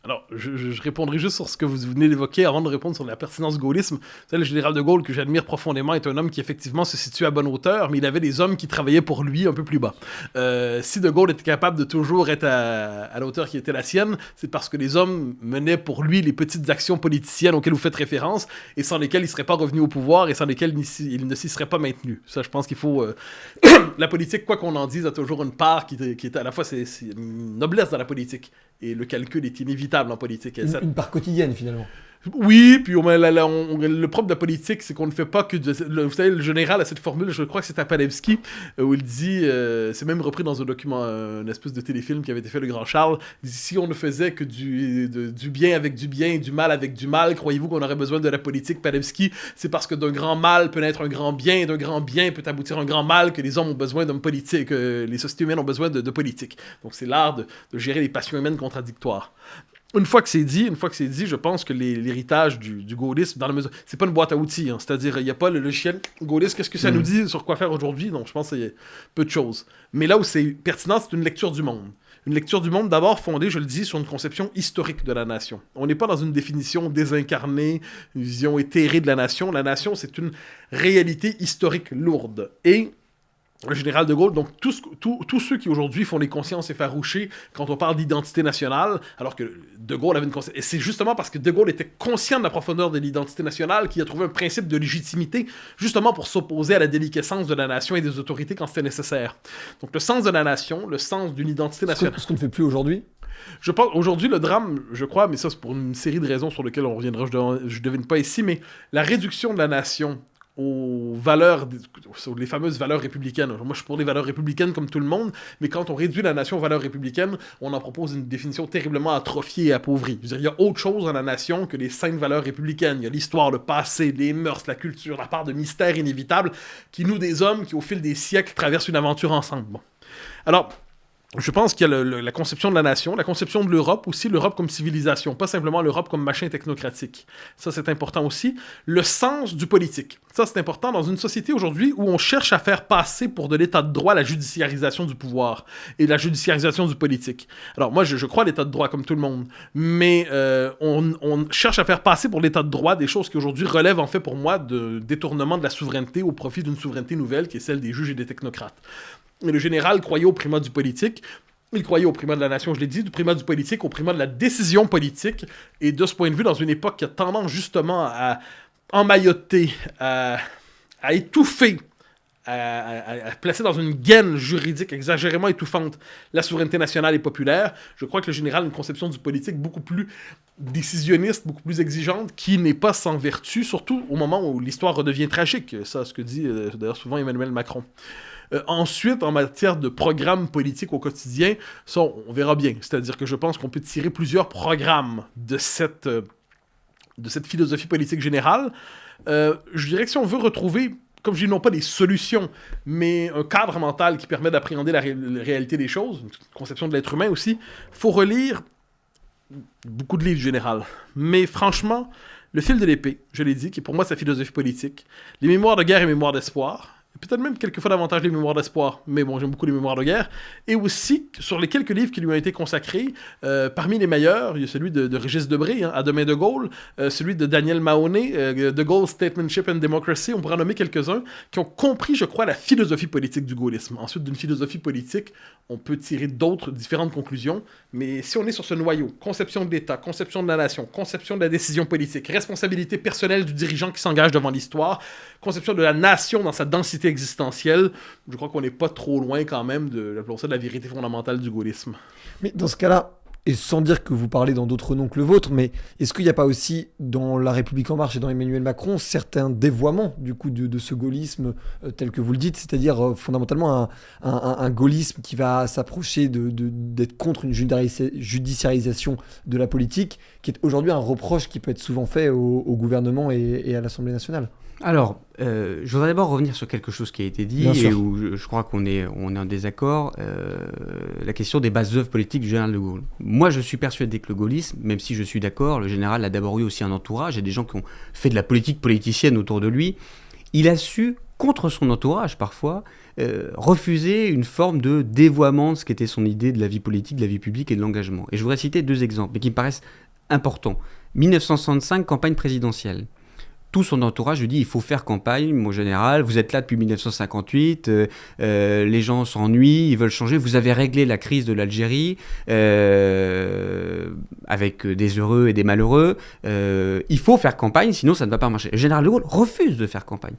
Alors, je répondrai juste sur ce que vous venez d'évoquer avant de répondre sur la pertinence du gaullisme. Vous savez, le général de Gaulle, que j'admire profondément, est un homme qui effectivement se situe à bonne hauteur, mais il avait des hommes qui travaillaient pour lui un peu plus bas. Si de Gaulle était capable de toujours être à la hauteur qui était la sienne, c'est parce que les hommes menaient pour lui les petites actions politiciennes auxquelles vous faites référence, et sans lesquelles il ne serait pas revenu au pouvoir, et sans lesquelles il ne s'y serait pas maintenu. Ça, je pense qu'il faut... La politique, quoi qu'on en dise, a toujours une part qui est à la fois... C'est une noblesse dans la politique, et le calcul est inévitable en politique. Une part quotidienne, finalement. Oui, puis le propre de la politique, c'est qu'on ne fait pas que... vous savez, le général a cette formule, je crois que c'est à Palevski, où il dit, c'est même repris dans un document, une espèce de téléfilm qui avait été fait, Le Grand Charles, il dit, si on ne faisait que du bien avec du bien et du mal avec du mal, croyez-vous qu'on aurait besoin de la politique? Palevski, c'est parce que d'un grand mal peut naître un grand bien, et d'un grand bien peut aboutir à un grand mal que les hommes ont besoin d'hommes politiques, que les sociétés humaines ont besoin de politique. Donc c'est l'art de gérer les passions humaines contradictoires. Une fois que c'est dit, je pense que l'héritage du gaullisme, dans la mesure, c'est pas une boîte à outils, hein, c'est-à-dire il n'y a pas le logiciel gaulliste, qu'est-ce que ça nous dit sur quoi faire aujourd'hui? Donc je pense qu'il y a peu de choses. Mais là où c'est pertinent, c'est une lecture du monde. Une lecture du monde d'abord fondée, je le dis, sur une conception historique de la nation. On n'est pas dans une définition désincarnée, une vision éthérée de la nation. La nation, c'est une réalité historique lourde. Et le général de Gaulle, donc tous ceux qui aujourd'hui font les consciences effarouchées quand on parle d'identité nationale, alors que de Gaulle avait une conscience... Et c'est justement parce que de Gaulle était conscient de la profondeur de l'identité nationale qu'il a trouvé un principe de légitimité, justement pour s'opposer à la déliquescence de la nation et des autorités quand c'était nécessaire. Donc le sens de la nation, le sens d'une identité nationale... Ce qu'on ne fait plus aujourd'hui? Je pense, aujourd'hui, le drame, je crois, mais ça c'est pour une série de raisons sur lesquelles on reviendra, je devine pas ici, mais la réduction de la nation aux valeurs, les fameuses valeurs républicaines. Moi, je suis pour les valeurs républicaines comme tout le monde, mais quand on réduit la nation aux valeurs républicaines, on en propose une définition terriblement atrophiée et appauvrie. Je veux dire, il y a autre chose dans la nation que les 5 valeurs républicaines. Il y a l'histoire, le passé, les mœurs, la culture, la part de mystère inévitable qui noue des hommes qui, au fil des siècles, traversent une aventure ensemble. Bon. Alors... je pense qu'il y a la conception de la nation, la conception de l'Europe aussi, l'Europe comme civilisation, pas simplement l'Europe comme machin technocratique. Ça, c'est important aussi. Le sens du politique. Ça, c'est important dans une société aujourd'hui où on cherche à faire passer pour de l'état de droit la judiciarisation du pouvoir et la judiciarisation du politique. Alors, moi, je crois à l'état de droit comme tout le monde, mais on cherche à faire passer pour l'état de droit des choses qui aujourd'hui relèvent, en fait, pour moi, de détournement de la souveraineté au profit d'une souveraineté nouvelle qui est celle des juges et des technocrates. Et le général croyait au primat du politique. Il croyait au primat de la nation, je l'ai dit, du primat du politique, au primat de la décision politique. Et de ce point de vue, dans une époque qui a tendance justement à emmailloter, à étouffer, à placer dans une gaine juridique exagérément étouffante la souveraineté nationale et populaire, je crois que le général a une conception du politique beaucoup plus décisionniste, beaucoup plus exigeante, qui n'est pas sans vertu, surtout au moment où l'histoire redevient tragique. Ça, ce que dit d'ailleurs souvent Emmanuel Macron. Ensuite, en matière de programme politique au quotidien, ça, on verra bien. C'est-à-dire que je pense qu'on peut tirer plusieurs programmes de cette philosophie politique générale. Je dirais que si on veut retrouver, comme je dis, non pas des solutions, mais un cadre mental qui permet d'appréhender la réalité des choses, une conception de l'être humain aussi, il faut relire beaucoup de livres du général. Mais franchement, Le fil de l'épée, je l'ai dit, qui est pour moi sa philosophie politique, les mémoires de guerre et mémoires d'espoir, peut-être même quelquefois davantage les mémoires d'espoir, mais bon, j'aime beaucoup les mémoires de guerre, et aussi, sur les quelques livres qui lui ont été consacrés, parmi les meilleurs, il y a celui de Régis Debray, À demain de Gaulle, celui de Daniel Mahoney, The Gaulle Statesmanship and Democracy, on pourra nommer quelques-uns, qui ont compris, je crois, la philosophie politique du gaullisme. Ensuite, d'une philosophie politique, on peut tirer d'autres différentes conclusions, mais si on est sur ce noyau, conception de l'État, conception de la nation, conception de la décision politique, responsabilité personnelle du dirigeant qui s'engage devant l'histoire, conception de la nation dans sa densité existentielle, je crois qu'on n'est pas trop loin quand même de la vérité fondamentale du gaullisme. Mais dans ce cas-là, et sans dire que vous parlez dans d'autres noms que le vôtre, mais est-ce qu'il n'y a pas aussi dans La République En Marche et dans Emmanuel Macron certains dévoiements du coup de ce gaullisme tel que vous le dites, c'est-à-dire fondamentalement un gaullisme qui va s'approcher d'être contre une judiciarisation de la politique, qui est aujourd'hui un reproche qui peut être souvent fait au gouvernement et à l'Assemblée nationale? Alors, je voudrais d'abord revenir sur quelque chose qui a été dit et où je crois qu'on est en désaccord, la question des bases œuvres politiques du général de Gaulle. Moi, je suis persuadé que le gaullisme, même si je suis d'accord, le général a d'abord eu aussi un entourage et des gens qui ont fait de la politique politicienne autour de lui. Il a su, contre son entourage parfois, refuser une forme de dévoiement de ce qu'était son idée de la vie politique, de la vie publique et de l'engagement. Et je voudrais citer deux exemples, mais qui me paraissent importants. 1965, campagne présidentielle. Tout son entourage lui dit il faut faire campagne, mon général, vous êtes là depuis 1958, les gens s'ennuient, ils veulent changer, vous avez réglé la crise de l'Algérie avec des heureux et des malheureux, il faut faire campagne, sinon ça ne va pas marcher. Le général de Gaulle refuse de faire campagne,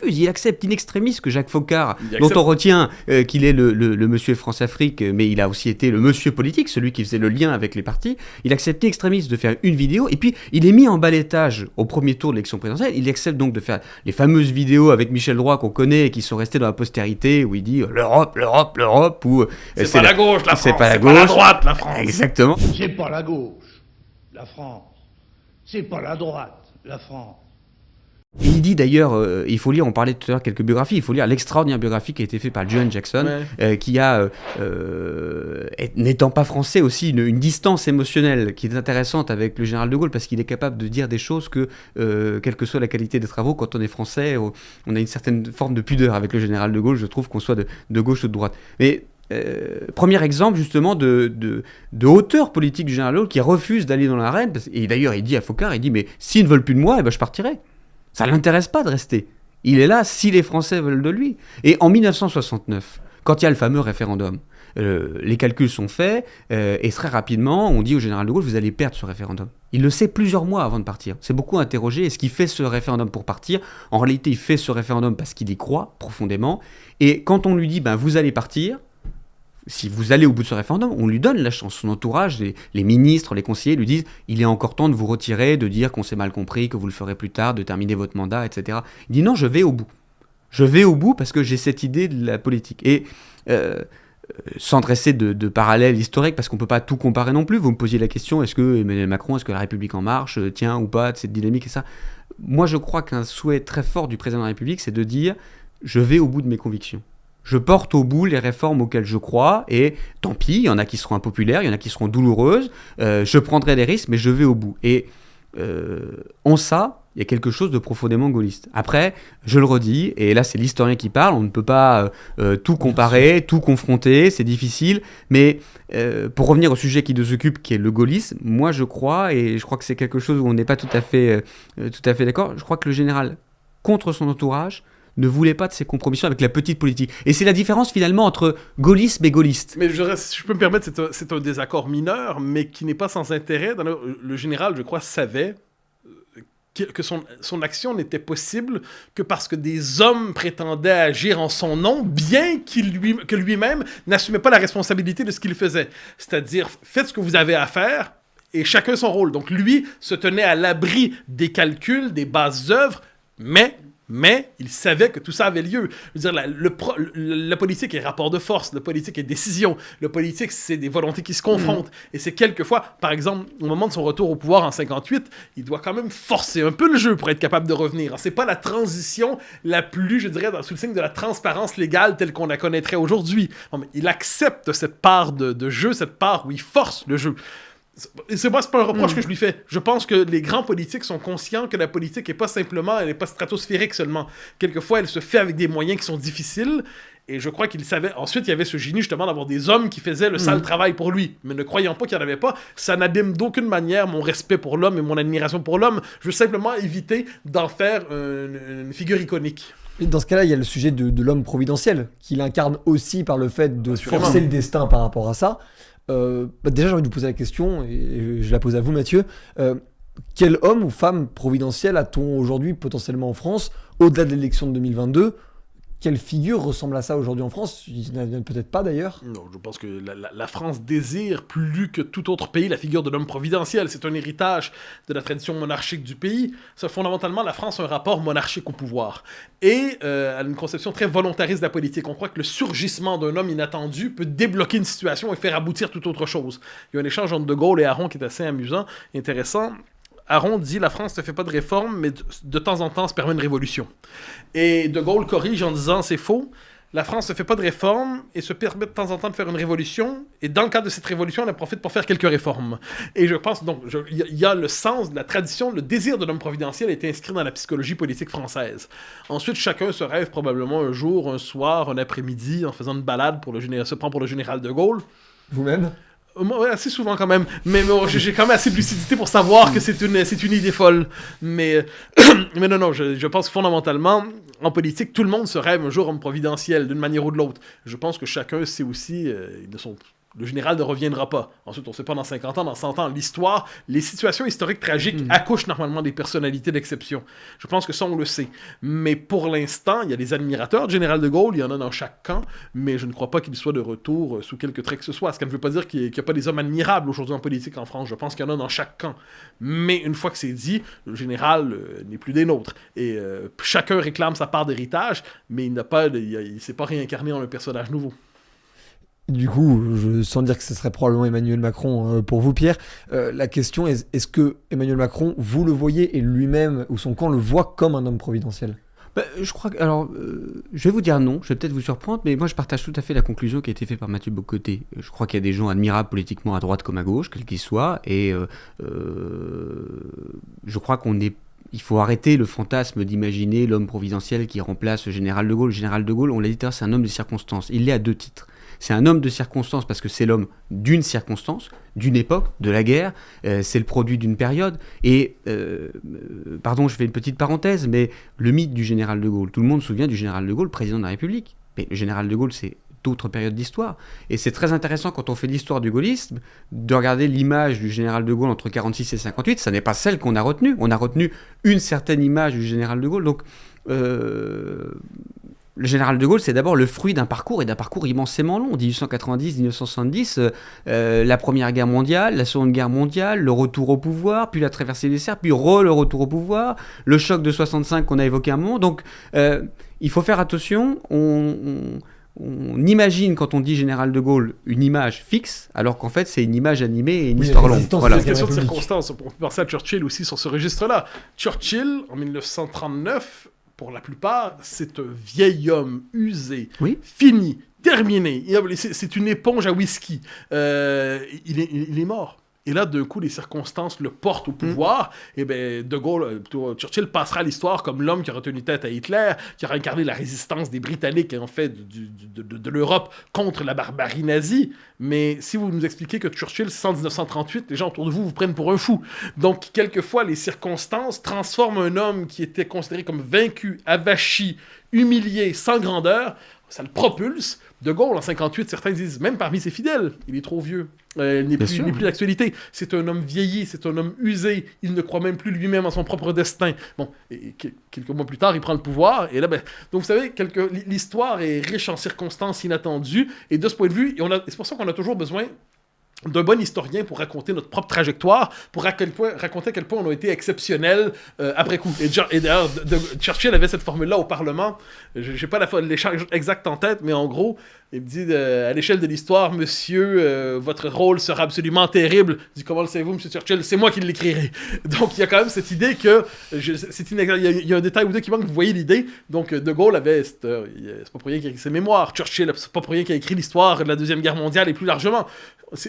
il accepte in extremis que Jacques Foccart, dont on retient qu'il est le monsieur France-Afrique, mais il a aussi été le monsieur politique, celui qui faisait le lien avec les partis, il accepte in extremis de faire une vidéo, et puis il est mis en ballettage au premier tour de l'élection présidentielle. Il accepte donc de faire les fameuses vidéos avec Michel Droit qu'on connaît et qui sont restées dans la postérité où il dit l'Europe, l'Europe, l'Europe, ou c'est pas la gauche, la France, c'est pas la droite, la France. Exactement. C'est pas la gauche, la France. C'est pas la droite, la France. Et il dit d'ailleurs, il faut lire, on parlait tout à l'heure quelques biographies, il faut lire l'extraordinaire biographie qui a été faite par Julian Jackson, qui a, n'étant pas français aussi, une distance émotionnelle qui est intéressante avec le général de Gaulle, parce qu'il est capable de dire des choses que, quelle que soit la qualité des travaux, quand on est français, on a une certaine forme de pudeur avec le général de Gaulle, je trouve qu'on soit de gauche ou de droite. Mais premier exemple justement de hauteur politique du général de Gaulle qui refuse d'aller dans l'arène, et d'ailleurs il dit à Foccart, il dit mais s'ils ne veulent plus de moi, je partirai. Ça ne l'intéresse pas de rester. Il est là si les Français veulent de lui. Et en 1969, quand il y a le fameux référendum, les calculs sont faits, et très rapidement, on dit au général de Gaulle, vous allez perdre ce référendum. Il le sait plusieurs mois avant de partir. C'est beaucoup interrogé. Est-ce qu'il fait ce référendum pour partir ? En réalité, il fait ce référendum parce qu'il y croit profondément. Et quand on lui dit, vous allez partir, si vous allez au bout de ce référendum, on lui donne la chance. Son entourage, les ministres, les conseillers lui disent « Il est encore temps de vous retirer, de dire qu'on s'est mal compris, que vous le ferez plus tard, de terminer votre mandat, etc. » Il dit « Non, je vais au bout. Je vais au bout parce que j'ai cette idée de la politique. » Et sans dresser de parallèles historiques, parce qu'on ne peut pas tout comparer non plus, vous me posiez la question, est-ce que Emmanuel Macron, est-ce que la République En Marche tient ou pas de cette dynamique et ça ? Moi, je crois qu'un souhait très fort du président de la République, c'est de dire « Je vais au bout de mes convictions. » Je porte au bout les réformes auxquelles je crois, et tant pis, il y en a qui seront impopulaires, il y en a qui seront douloureuses, je prendrai des risques, mais je vais au bout. Et en ça, il y a quelque chose de profondément gaulliste. Après, je le redis, et là c'est l'historien qui parle, on ne peut pas tout comparer, tout confronter, c'est difficile, mais pour revenir au sujet qui nous occupe, qui est le gaullisme, moi je crois, et je crois que c'est quelque chose où on n'est pas tout à fait d'accord, je crois que le général, contre son entourage, ne voulait pas de ces compromissions avec la petite politique. Et c'est la différence finalement entre gaullisme et gaulliste. Mais si je peux me permettre, c'est un désaccord mineur, mais qui n'est pas sans intérêt. Le général, je crois, savait que son action n'était possible que parce que des hommes prétendaient agir en son nom, bien que lui-même n'assumait pas la responsabilité de ce qu'il faisait. C'est-à-dire, faites ce que vous avez à faire, et chacun son rôle. Donc lui se tenait à l'abri des calculs, des bases œuvres, mais il savait que tout ça avait lieu. Je veux dire, la politique est rapport de force, la politique est décision, la politique, c'est des volontés qui se confrontent. Et c'est quelquefois, par exemple, au moment de son retour au pouvoir en 58, il doit quand même forcer un peu le jeu pour être capable de revenir. C'est pas la transition la plus, je dirais, sous le signe de la transparence légale telle qu'on la connaîtrait aujourd'hui. Mais il accepte cette part de jeu, cette part où il force le jeu. C'est pas un reproche que je lui fais. Je pense que les grands politiques sont conscients que la politique est pas simplement, elle est pas stratosphérique seulement. Quelquefois, elle se fait avec des moyens qui sont difficiles. Et je crois qu'il savait. Ensuite, il y avait ce génie justement d'avoir des hommes qui faisaient le sale travail pour lui. Mais ne croyant pas qu'il n'y en avait pas, ça n'abîme d'aucune manière mon respect pour l'homme et mon admiration pour l'homme. Je veux simplement éviter d'en faire une figure iconique. Et dans ce cas-là, il y a le sujet de l'homme providentiel, qu'il incarne aussi par le fait de forcer le destin par rapport à ça. Déjà, j'ai envie de vous poser la question, et je la pose à vous, Mathieu. Quel homme ou femme providentiel a-t-on aujourd'hui potentiellement en France, au-delà de l'élection de 2022 ? Quelle figure ressemble à ça aujourd'hui en France ? Il n'y en a peut-être pas d'ailleurs. Non, je pense que la France désire plus que tout autre pays la figure de l'homme providentiel. C'est un héritage de la tradition monarchique du pays. C'est fondamentalement, la France a un rapport monarchique au pouvoir. Et a une conception très volontariste de la politique. On croit que le surgissement d'un homme inattendu peut débloquer une situation et faire aboutir toute autre chose. Il y a un échange entre De Gaulle et Aron qui est assez amusant, intéressant. Aron dit « La France ne fait pas de réforme, mais de temps en temps se permet une révolution. » Et De Gaulle corrige en disant « C'est faux. La France ne fait pas de réforme et se permet de temps en temps de faire une révolution. Et dans le cadre de cette révolution, elle en profite pour faire quelques réformes. » Et je pense, donc, il y a le sens de la tradition, le désir de l'homme providentiel est inscrit dans la psychologie politique française. Ensuite, chacun se rêve probablement un jour, un soir, un après-midi, en faisant une balade se prend pour le général de Gaulle. Vous-même ? Ouais, assez souvent quand même, mais j'ai quand même assez de lucidité pour savoir que c'est une idée folle. Mais non, je pense que fondamentalement, en politique, tout le monde se rêve un jour homme providentiel, d'une manière ou de l'autre. Je pense que chacun sait aussi, le général ne reviendra pas. Ensuite, on ne sait pas dans 50 ans, dans 100 ans. L'histoire, les situations historiques tragiques accouchent normalement des personnalités d'exception. Je pense que ça, on le sait. Mais pour l'instant, il y a des admirateurs du général de Gaulle, il y en a dans chaque camp, mais je ne crois pas qu'il soit de retour sous quelque trait que ce soit. Ce qui ne veut pas dire qu'il n'y a pas des hommes admirables aujourd'hui en politique en France. Je pense qu'il y en a dans chaque camp. Mais une fois que c'est dit, le général n'est plus des nôtres. Et chacun réclame sa part d'héritage, mais il ne s'est pas réincarné en un personnage nouveau. Du coup, sans dire que ce serait probablement Emmanuel Macron pour vous, Pierre, la question est, est-ce que Emmanuel Macron, vous le voyez et lui-même ou son camp le voit comme un homme providentiel ? Je crois que, alors, je vais vous dire non, je vais peut-être vous surprendre, mais moi je partage tout à fait la conclusion qui a été faite par Mathieu Bock-Côté. Je crois qu'il y a des gens admirables politiquement à droite comme à gauche, quels qu'ils soient, et je crois il faut arrêter le fantasme d'imaginer l'homme providentiel qui remplace le général de Gaulle. Le général de Gaulle, on l'a dit tout à l'heure, c'est un homme de circonstance. Il l'est à deux titres. C'est un homme de circonstance parce que c'est l'homme d'une circonstance, d'une époque, de la guerre. C'est le produit d'une période. Et, pardon, je fais une petite parenthèse, mais le mythe du général de Gaulle, tout le monde se souvient du général de Gaulle, président de la République. Mais le général de Gaulle, c'est d'autres périodes d'histoire. Et c'est très intéressant quand on fait l'histoire du gaullisme, de regarder l'image du général de Gaulle entre 46 et 58. Ça n'est pas celle qu'on a retenue. On a retenu une certaine image du général de Gaulle. Donc, le général de Gaulle, c'est d'abord le fruit d'un parcours, et d'un parcours immensément long. 1890-1970, la Première Guerre mondiale, la Seconde Guerre mondiale, le retour au pouvoir, puis la traversée des Serres, puis le retour au pouvoir, le choc de 65 qu'on a évoqué un moment. Donc, il faut faire attention. On imagine, quand on dit général de Gaulle, une image fixe, alors qu'en fait, c'est une image animée et une histoire longue. Voilà. C'est une question de circonstance. On peut penser à Churchill aussi sur ce registre-là. Churchill, en 1939... pour la plupart, c'est un vieil homme usé, fini, terminé. C'est une éponge à whisky. Il est mort. Et là, d'un coup, les circonstances le portent au pouvoir. Et bien, De Gaulle, plutôt Churchill passera à l'histoire comme l'homme qui aura tenu tête à Hitler, qui aura incarné la résistance des Britanniques et en fait de l'Europe contre la barbarie nazie. Mais si vous nous expliquez que Churchill, c'est en 1938, les gens autour de vous prennent pour un fou. Donc, quelquefois, les circonstances transforment un homme qui était considéré comme vaincu, avachi, humilié, sans grandeur, ça le propulse. De Gaulle, en 58, certains disent, même parmi ses fidèles, il est trop vieux. Il n'est plus d'actualité. C'est un homme vieilli, c'est un homme usé. Il ne croit même plus lui-même en son propre destin. Bon, et quelques mois plus tard, il prend le pouvoir. Et là, donc vous savez, l'histoire est riche en circonstances inattendues. Et de ce point de vue, c'est pour ça qu'on a toujours besoin d'un bon historien pour raconter notre propre trajectoire, pour raconter à quel point on a été exceptionnels après coup. Et d'ailleurs, Churchill avait cette formule-là au Parlement. Je n'ai pas l'échange exact en tête, mais en gros, il me dit, à l'échelle de l'histoire, monsieur, votre rôle sera absolument terrible. Je dis, comment le savez-vous, monsieur Churchill? C'est moi qui l'écrirai. Donc, il y a quand même cette idée que... il y a un détail ou deux qui manque, vous voyez l'idée. Donc, De Gaulle avait... C'est pas pour rien qu'il a écrit ses mémoires. Churchill, c'est pas pour rien qu'il a écrit l'histoire de la Deuxième Guerre mondiale et plus largement.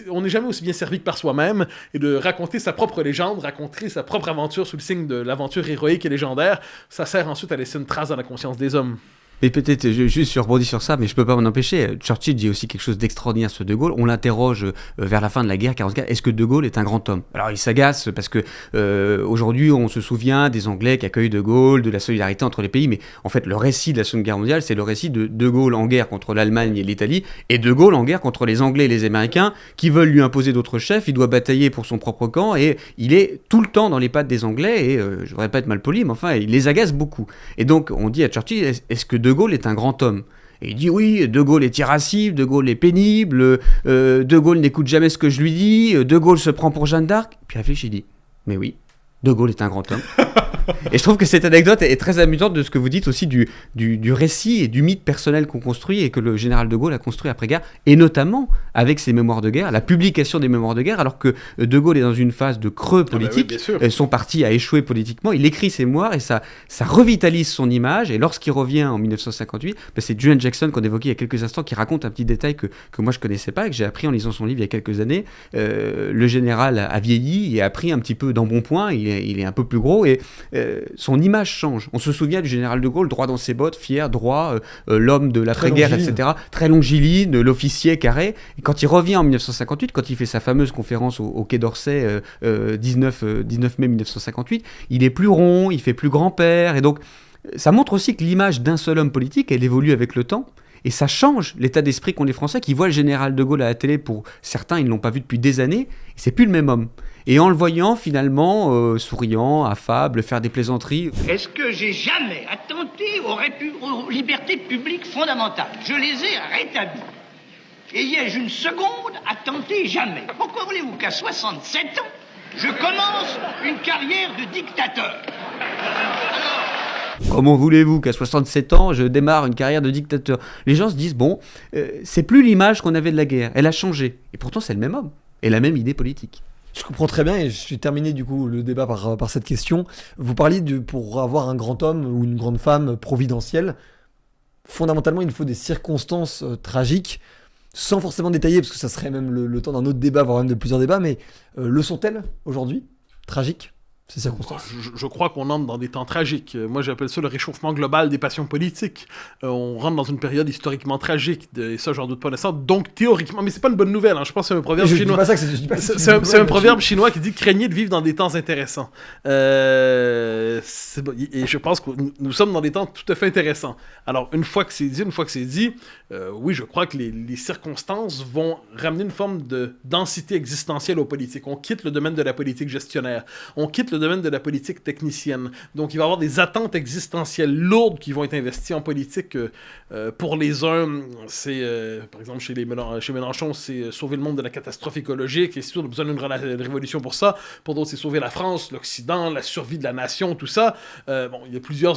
On n'est jamais aussi bien servi que par soi-même, et de raconter sa propre légende, raconter sa propre aventure sous le signe de l'aventure héroïque et légendaire, ça sert ensuite à laisser une trace dans la conscience des hommes. Mais peut-être, je rebondis sur ça, mais je peux pas m'en empêcher. Churchill dit aussi quelque chose d'extraordinaire sur De Gaulle. On l'interroge vers la fin de la guerre 44. Est-ce que De Gaulle est un grand homme? Alors il s'agace parce que aujourd'hui on se souvient des Anglais qui accueillent De Gaulle, de la solidarité entre les pays, mais en fait le récit de la Seconde Guerre mondiale, c'est le récit de De Gaulle en guerre contre l'Allemagne et l'Italie, et De Gaulle en guerre contre les Anglais et les Américains qui veulent lui imposer d'autres chefs. Il doit batailler pour son propre camp et il est tout le temps dans les pattes des Anglais et je voudrais pas être mal poli, mais enfin il les agace beaucoup. Et donc on dit à Churchill, est-ce que De Gaulle est un grand homme? Et il dit oui, De Gaulle est irascible, De Gaulle est pénible, De Gaulle n'écoute jamais ce que je lui dis, De Gaulle se prend pour Jeanne d'Arc. Puis il réfléchit, il dit, mais oui, De Gaulle est un grand homme. Et je trouve que cette anecdote est très amusante de ce que vous dites aussi du récit et du mythe personnel qu'on construit et que le général de Gaulle a construit après-guerre, et notamment avec ses mémoires de guerre, la publication des mémoires de guerre, alors que De Gaulle est dans une phase de creux politique, son parti a échoué politiquement, il écrit ses mémoires et ça revitalise son image, et lorsqu'il revient en 1958, c'est Julian Jackson qu'on évoquait il y a quelques instants qui raconte un petit détail que moi je connaissais pas et que j'ai appris en lisant son livre il y a quelques années. Le général a vieilli et a pris un petit peu d'embonpoint, il est un peu plus gros et son image change. On se souvient du général de Gaulle, droit dans ses bottes, fier, droit, l'homme de l'après-guerre, etc. Très longiligne, l'officier carré. Et quand il revient en 1958, quand il fait sa fameuse conférence au Quai d'Orsay, 19 mai 1958, il est plus rond, il fait plus grand-père. Et donc, ça montre aussi que l'image d'un seul homme politique, elle évolue avec le temps. Et ça change l'état d'esprit qu'ont les Français qui voient le général de Gaulle à la télé. Pour certains, ils ne l'ont pas vu depuis des années. Et c'est plus le même homme. Et en le voyant, finalement, souriant, affable, faire des plaisanteries. Est-ce que j'ai jamais attenté aux libertés publiques fondamentales? Je les ai rétablies. Et ai-je une seconde à tenter? Jamais. Pourquoi voulez-vous qu'à 67 ans, je commence une carrière de dictateur? Comment voulez-vous qu'à 67 ans, je démarre une carrière de dictateur? Les gens se disent, bon, c'est plus l'image qu'on avait de la guerre. Elle a changé. Et pourtant, c'est le même homme. Et la même idée politique. Je comprends très bien et je suis terminé du coup le débat par cette question. Vous parliez pour avoir un grand homme ou une grande femme providentielle, fondamentalement il faut des circonstances tragiques, sans forcément détailler parce que ça serait même le temps d'un autre débat, voire même de plusieurs débats, mais le sont-elles aujourd'hui, tragiques, ces circonstances? Je crois qu'on entre dans des temps tragiques. Moi, j'appelle ça le réchauffement global des passions politiques. On rentre dans une période historiquement tragique, et ça, j'en doute pas naissant. Donc, théoriquement, mais c'est pas une bonne nouvelle. Hein. Je pense que c'est un proverbe chinois. C'est un proverbe chinois qui dit craignez de vivre dans des temps intéressants. Et je pense que nous sommes dans des temps tout à fait intéressants. Alors, une fois que c'est dit, oui, je crois que les circonstances vont ramener une forme de densité existentielle aux politiques. On quitte le domaine de la politique gestionnaire. On quitte le domaine de la politique technicienne. Donc, il va y avoir des attentes existentielles lourdes qui vont être investies en politique. Pour les uns, c'est, par exemple, chez Mélenchon, c'est sauver le monde de la catastrophe écologique, et c'est sûr, on a besoin d'une révolution pour ça. Pour d'autres, c'est sauver la France, l'Occident, la survie de la nation, tout ça. Il y a plusieurs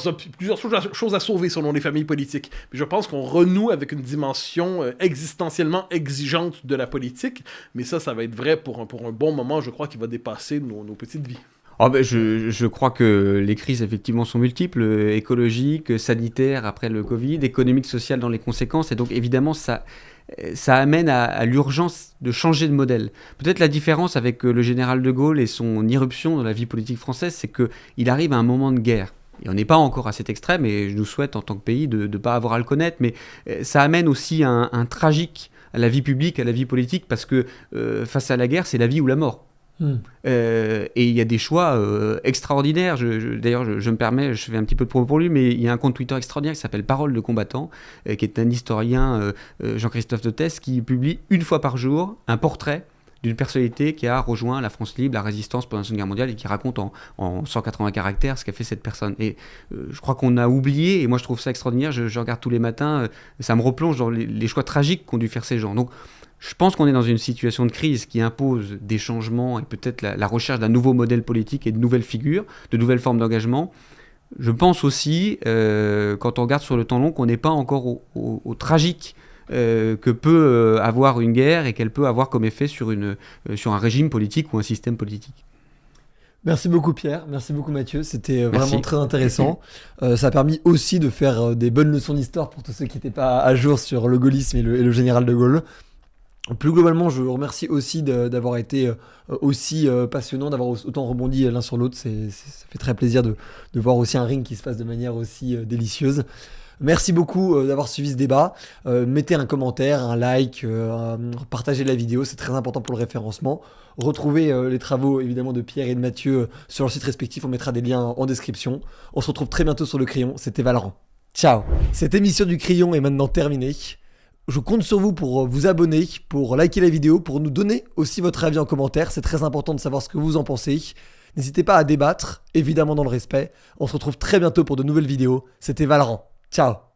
choses à sauver selon les familles politiques. Mais je pense qu'on renoue avec une dimension existentiellement exigeante de la politique. Mais ça va être vrai pour un bon moment, je crois, qui va dépasser nos petites vies. Oh ben je crois que les crises effectivement sont multiples, écologiques, sanitaires après le Covid, économiques, sociales dans les conséquences, et donc évidemment ça ça amène à l'urgence de changer de modèle. Peut-être la différence avec le général de Gaulle et son irruption dans la vie politique française, c'est qu'il arrive à un moment de guerre. Et on n'est pas encore à cet extrême, et je nous souhaite en tant que pays de ne pas avoir à le connaître, mais ça amène aussi un tragique à la vie publique, à la vie politique, parce que face à la guerre, c'est la vie ou la mort. Et il y a des choix extraordinaires. D'ailleurs, je me permets, je fais un petit peu de promo pour lui, mais il y a un compte Twitter extraordinaire qui s'appelle Parole de combattant, qui est un historien, Jean-Christophe Detest, qui publie une fois par jour un portrait d'une personnalité qui a rejoint la France libre, la résistance pendant la Seconde Guerre mondiale, et qui raconte en 180 caractères ce qu'a fait cette personne. Et je crois qu'on a oublié, et moi je trouve ça extraordinaire, je regarde tous les matins, ça me replonge dans les choix tragiques qu'ont dû faire ces gens. Donc je pense qu'on est dans une situation de crise qui impose des changements et peut-être la recherche d'un nouveau modèle politique et de nouvelles figures, de nouvelles formes d'engagement. Je pense aussi, quand on regarde sur le temps long, qu'on n'est pas encore au tragique que peut avoir une guerre et qu'elle peut avoir comme effet sur un régime politique ou un système politique. Merci beaucoup Pierre, merci beaucoup Mathieu, c'était vraiment très intéressant. Ça a permis aussi de faire des bonnes leçons d'histoire pour tous ceux qui n'étaient pas à jour sur le gaullisme et le général de Gaulle. Plus globalement, je vous remercie aussi d'avoir été aussi passionnant, d'avoir autant rebondi l'un sur l'autre. Ça fait très plaisir de voir aussi un ring qui se passe de manière aussi délicieuse. Merci beaucoup d'avoir suivi ce débat. Mettez un commentaire, un like, partagez la vidéo, c'est très important pour le référencement. Retrouvez les travaux évidemment de Pierre et de Mathieu sur leur site respectif, on mettra des liens en description. On se retrouve très bientôt sur le Crayon, c'était Valorant. Ciao. Cette émission du Crayon est maintenant terminée. Je compte sur vous pour vous abonner, pour liker la vidéo, pour nous donner aussi votre avis en commentaire. C'est très important de savoir ce que vous en pensez. N'hésitez pas à débattre, évidemment dans le respect. On se retrouve très bientôt pour de nouvelles vidéos. C'était Valorant. Ciao.